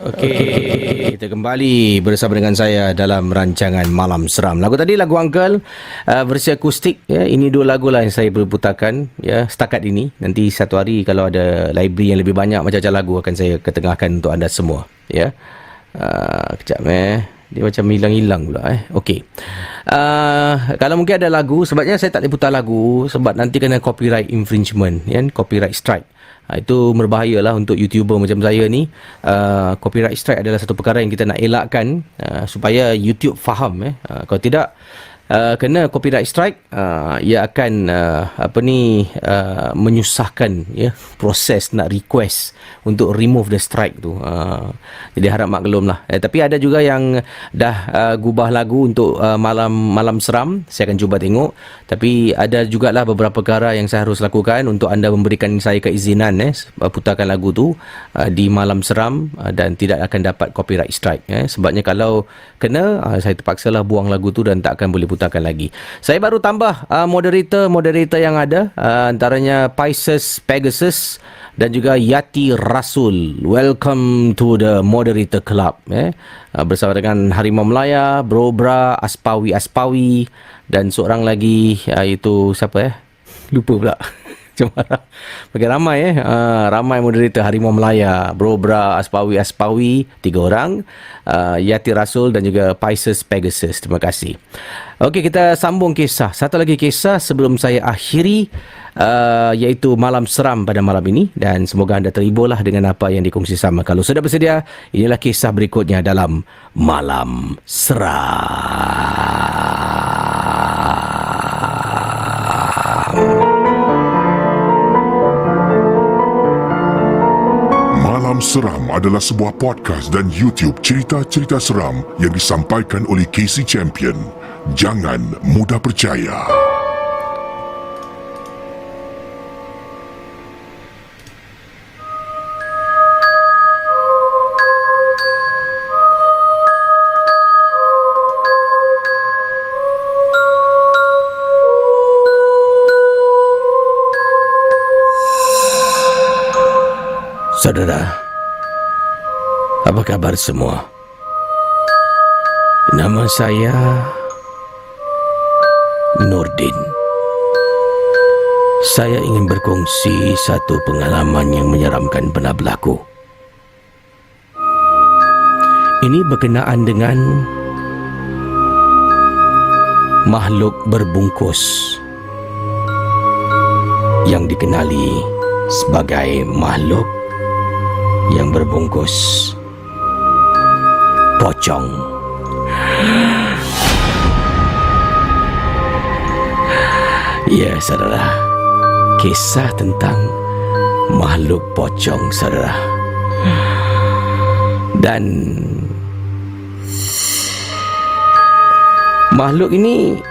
Okey, kita kembali bersama dengan saya dalam rancangan Malam Seram. Lagu tadi lagu Uncle, versi akustik ya. Ini dua lagu lah yang saya berputarkan ya setakat ini. Nanti satu hari kalau ada library yang lebih banyak macam-macam lagu akan saya ketengahkan untuk anda semua ya. Kejap dia macam hilang-hilang pula Okey. Kalau mungkin ada lagu, sebabnya saya tak boleh putar lagu sebab nanti kena copyright infringement ya, copyright strike. Itu berbahayalah untuk YouTuber macam saya ni. Copyright strike adalah satu perkara yang kita nak elakkan supaya YouTube faham kalau tidak kena copyright strike, ia akan menyusahkan ya proses nak request untuk remove the strike tu. Jadi harap maklum lah. Tapi ada juga yang dah gubah lagu untuk malam seram. Saya akan cuba tengok. Tapi ada jugalah beberapa perkara yang saya harus lakukan untuk anda memberikan saya keizinan putarkan lagu tu di malam seram dan tidak akan dapat copyright strike. Sebabnya kalau kena, saya terpaksalah buang lagu tu dan tak akan boleh putarkan lagi. Saya baru tambah moderator yang ada, antaranya Pisces Pegasus dan juga Yati Rasul. Welcome to the Moderator Club bersama dengan Harimau Melaya, Brobra, Aspawi dan seorang lagi iaitu siapa lupa pula. Bagi ramai ramai moderator, Harimau Melaya, Brobra, Aspawi 3 orang, Yati Rasul dan juga Pisces Pegasus. Terima kasih. Okey, kita sambung kisah. Satu lagi kisah sebelum saya akhiri, iaitu Malam Seram pada malam ini, dan semoga anda terhiburlah dengan apa yang dikongsi sama. Kalau sudah bersedia, inilah kisah berikutnya dalam Malam Seram. Malam Seram adalah sebuah podcast dan YouTube cerita-cerita seram yang disampaikan oleh Casey Champion. Jangan mudah percaya. Saudara, apa kabar semua? Nama saya Nordin. Saya ingin berkongsi satu pengalaman yang menyeramkan pernah berlaku. Ini berkenaan dengan makhluk berbungkus yang dikenali sebagai makhluk yang berbungkus pocong. Ya, saudara, kisah tentang makhluk pocong, saudara. Dan makhluk ini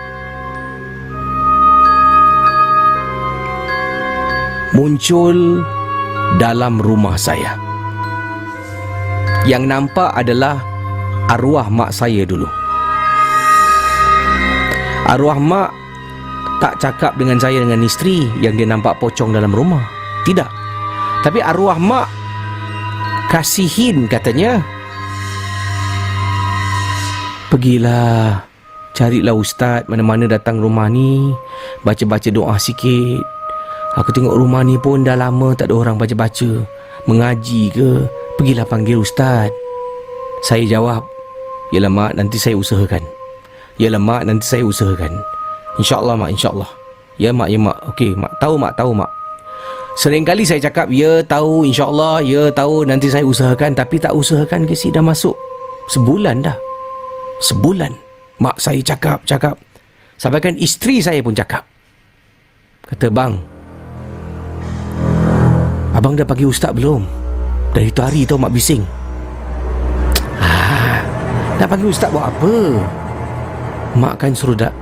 muncul dalam rumah saya. Yang nampak adalah arwah mak saya dulu. Arwah mak tak cakap dengan saya dengan isteri yang dia nampak pocong dalam rumah. Tidak. Tapi arwah mak kasihin katanya. Pergilah, carilah ustaz mana-mana datang rumah ni, baca-baca doa sikit. Aku tengok rumah ni pun dah lama tak ada orang baca-baca, mengaji ke. Pergilah panggil ustaz. Saya jawab, yalah mak, nanti saya usahakan. Yalah mak, nanti saya usahakan. InsyaAllah mak, insyaAllah. Ya mak, ya mak. Okey mak, tahu mak. Sering kali saya cakap, ya tahu, insyaAllah, ya tahu, nanti saya usahakan. Tapi tak usahakan, kesi dah masuk sebulan dah. Sebulan. Mak saya cakap. Sampaikan isteri saya pun cakap. Kata, bang, abang dah panggil ustaz belum? Dari itu hari tau mak bising. Nak panggil ustaz buat apa? Mak kan suruh dah.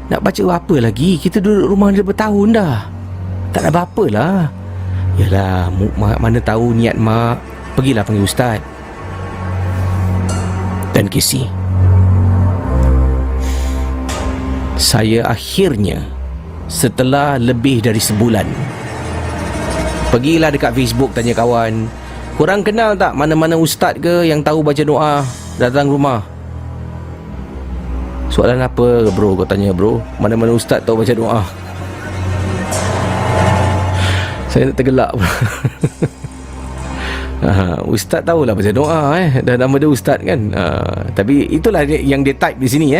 Nak baca apa lagi? Kita duduk rumah dia bertahun dah. Tak ada apa-apa lah. Yalah, mak mana tahu niat mak. Pergilah panggil ustaz. Dan kisi, saya akhirnya setelah lebih dari sebulan, pergilah dekat Facebook tanya kawan, Korang kenal tak mana-mana ustaz ke yang tahu baca doa datang rumah? Soalan apa bro kau tanya bro? Mana-mana ustaz tahu baca doa? Saya nak tergelak bro. Ustaz tahulah baca doa dan nama dia ustaz kan. Tapi itulah yang dia type di sini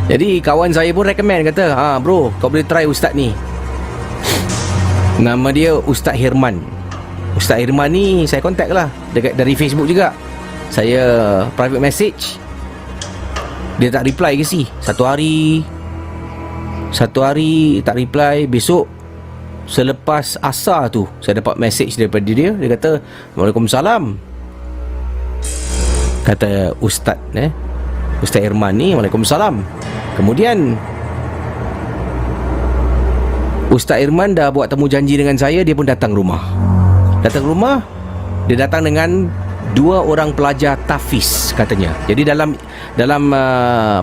Jadi kawan saya pun recommend, kata bro kau boleh try ustaz ni. Nama dia Ustaz Hirman. Ustaz Hirman ni saya contact lah dari Facebook juga. Saya private message, dia tak reply ke si. Satu hari tak reply. Besok selepas asar tu saya dapat message daripada dia. Dia kata Waalaikumsalam. Kata Ustaz Ustaz Hirman ni Waalaikumsalam. Kemudian Ustaz Irman dah buat temu janji dengan saya. Dia pun datang rumah. Dia datang dengan 2 orang pelajar tahfiz katanya. Jadi dalam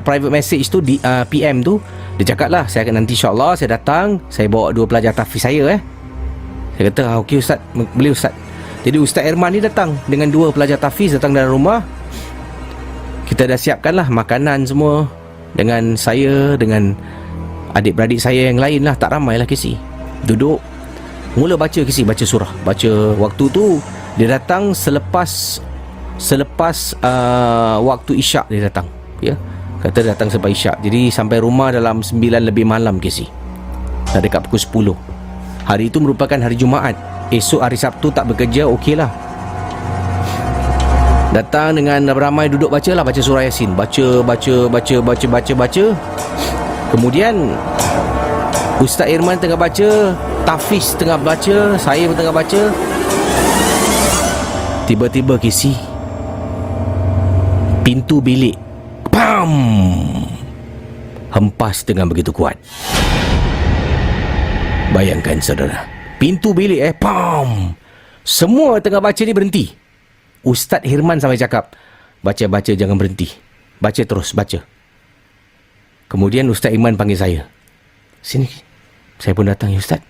private message tu di PM tu dia cakap lah, saya akan nanti insyaAllah saya datang, saya bawa 2 pelajar tahfiz saya Saya kata okey ustaz, boleh ustaz. Jadi Ustaz Irman ni datang dengan 2 pelajar tahfiz, datang dalam rumah. Kita dah siapkan lah makanan semua. Dengan saya, dengan adik-beradik saya yang lain lah, tak ramai lah Kesi. Duduk, mula baca Kesi, baca surah. Baca waktu tu dia datang selepas waktu isyak dia datang. Ya, kata datang selepas isyak. Jadi sampai rumah dalam 9 lebih malam Kesi. Dah dekat pukul 10. Hari itu merupakan hari Jumaat. Esok hari Sabtu tak bekerja, okey lah. Datang dengan ramai, duduk baca surah Yasin. Baca. Kemudian Ustaz Irman tengah baca, tahfiz tengah baca, saya pun tengah baca. Tiba-tiba Kesi, pintu bilik pam hempas dengan begitu kuat. Bayangkan saudara, pintu bilik pam. Semua tengah baca ni berhenti. Ustaz Hirman sampai cakap, baca jangan berhenti, baca terus, baca. Kemudian Ustaz Iman panggil saya. Sini. Saya pun datang, ya Ustaz.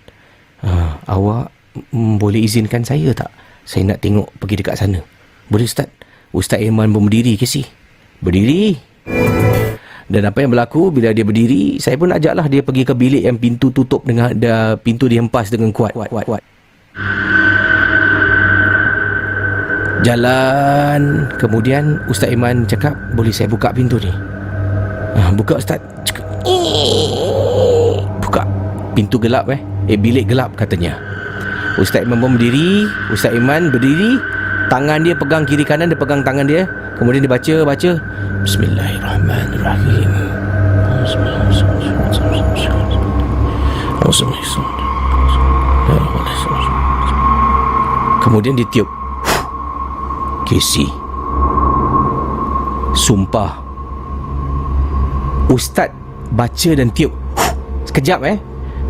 Awak boleh izinkan saya tak? Saya nak tengok pergi dekat sana. Boleh Ustaz? Ustaz Iman pun berdiri ke si? Berdiri. Dan apa yang berlaku bila dia berdiri, saya pun ajaklah dia pergi ke bilik yang pintu tutup dengan pintu dihempas dengan kuat. Jalan. Kemudian Ustaz Iman cakap, boleh saya buka pintu ni? Buka Ustaz. Buka. Pintu gelap bilik gelap katanya. Ustaz Iman pun berdiri. Ustaz Iman berdiri, tangan dia pegang kiri kanan, dia pegang tangan dia. Kemudian dia baca. Bismillahirrahmanirrahim. Kemudian dia tiup. Kesi, sumpah, Ustaz baca dan tiup sekejap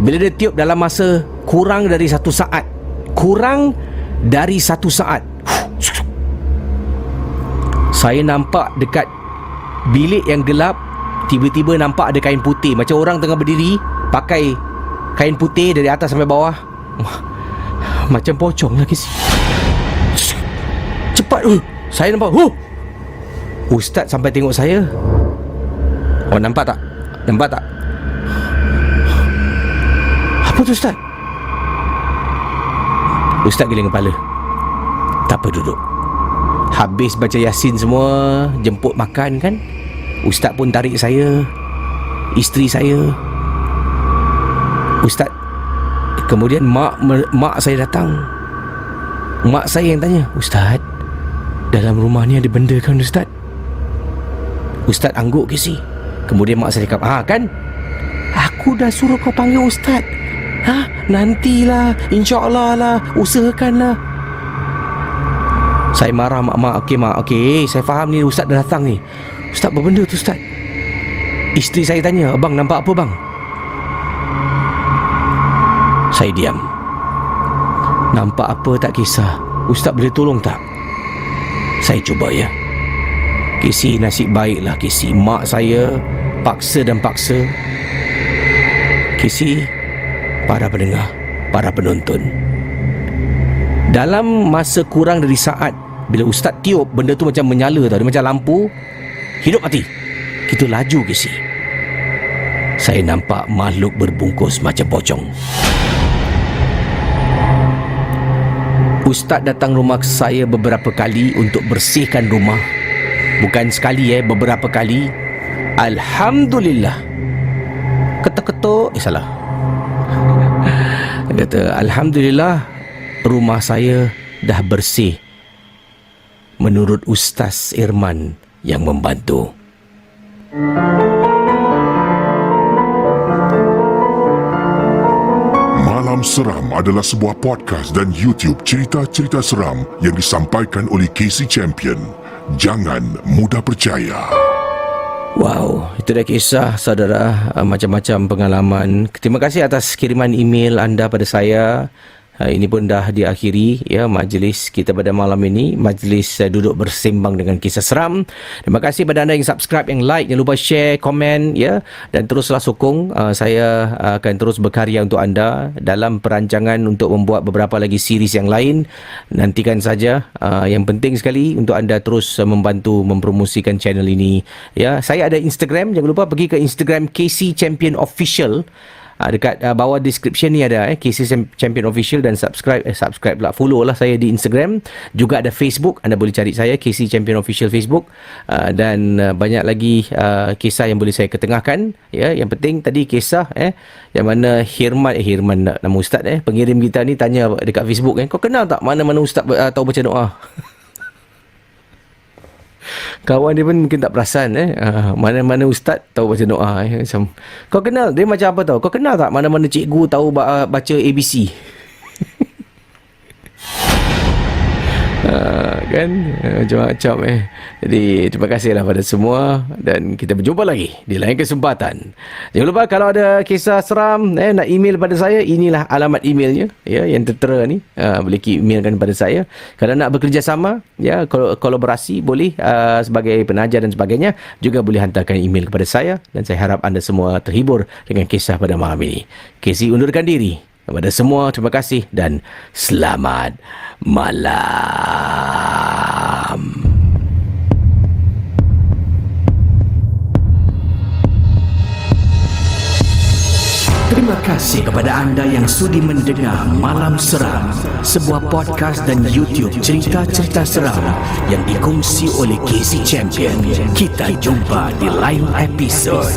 bila dia tiup dalam masa kurang dari 1 saat. Saya nampak dekat bilik yang gelap, tiba-tiba nampak ada kain putih, macam orang tengah berdiri pakai kain putih dari atas sampai bawah. Macam pocong lah Kesi. Cepat. Saya nampak. Ustaz sampai tengok saya. Nampak tak? Apa tu Ustaz? Ustaz giling kepala. Tak apa, duduk. Habis baca Yasin semua, jemput makan kan, Ustaz pun tarik saya, isteri saya, Ustaz. Kemudian mak saya datang. Mak saya yang tanya, Ustaz, dalam rumah ni ada benda kan Ustaz? Ustaz angguk ke si? Kemudian mak saya cakap, kan, aku dah suruh kau panggil Ustaz. Nantilah, insyaAllah lah, usahakanlah. Saya marah mak. Okey, saya faham ni Ustaz dah datang ni. Ustaz, apa benda tu Ustaz? Isteri saya tanya, abang nampak apa bang? Saya diam. Nampak apa tak kisah, Ustaz boleh tolong tak? Saya cuba ya. Kesi, nasib baiklah Kesi, mak saya paksa. Kesi, para pendengar, para penonton, Dalam masa kurang dari saat, bila Ustaz tiup, benda tu macam menyala tau. Dia macam lampu, hidup mati. Kita laju Casey. Saya nampak makhluk berbungkus macam pocong. Ustaz datang rumah saya beberapa kali untuk bersihkan rumah. Bukan sekali beberapa kali. Alhamdulillah. Ketuk-ketuk, salah. Dia kata, Alhamdulillah, rumah saya dah bersih. Menurut Ustaz Irman yang membantu. Malam Seram adalah sebuah podcast dan YouTube cerita-cerita seram yang disampaikan oleh Casey Champion. Jangan mudah percaya. Wow, itu dah kisah saudara, macam-macam pengalaman. Terima kasih atas kiriman email anda pada saya. Ini pun dah diakhiri ya majlis kita pada malam ini, majlis duduk bersembang dengan kisah seram. Terima kasih pada anda yang subscribe, yang like, jangan lupa share, komen ya, dan teruslah sokong. Saya akan terus berkarya untuk anda dalam perancangan untuk membuat beberapa lagi series yang lain. Nantikan saja. Yang penting sekali untuk anda terus membantu mempromosikan channel ini ya. Saya ada Instagram, jangan lupa pergi ke Instagram Casey Champion Official. Dekat bawah description ni ada Casey Champion Official, dan subscribe pula, follow lah saya di Instagram. Juga ada Facebook, anda boleh cari saya Casey Champion Official Facebook, dan banyak lagi kisah yang boleh saya ketengahkan ya. Yang penting tadi kisah yang mana Hirman nama ustaz pengirim kita ni tanya dekat Facebook kau kenal tak mana-mana ustaz tahu baca doa? Kawan dia pun mungkin tak perasan mana-mana ustaz tahu baca doa macam, kau kenal dia macam apa tau, kau kenal tak mana-mana cikgu tahu baca ABC? Kan macam-macam Jadi terima kasihlah pada semua, dan kita berjumpa lagi di lain kesempatan. Jangan lupa kalau ada kisah seram nak email pada saya, inilah alamat emailnya ya yang tertera ni. Boleh emailkan pada saya. Kalau nak bekerjasama ya, kolaborasi boleh sebagai penajar dan sebagainya, juga boleh hantarkan email kepada saya, dan saya harap anda semua terhibur dengan kisah pada malam ini. Casey undurkan diri. Kepada semua, terima kasih dan selamat malam. Terima kasih kepada anda yang sudi mendengar Malam Seram, sebuah podcast dan YouTube cerita-cerita seram yang dikongsi oleh Casey Champion. Kita jumpa di lain episod.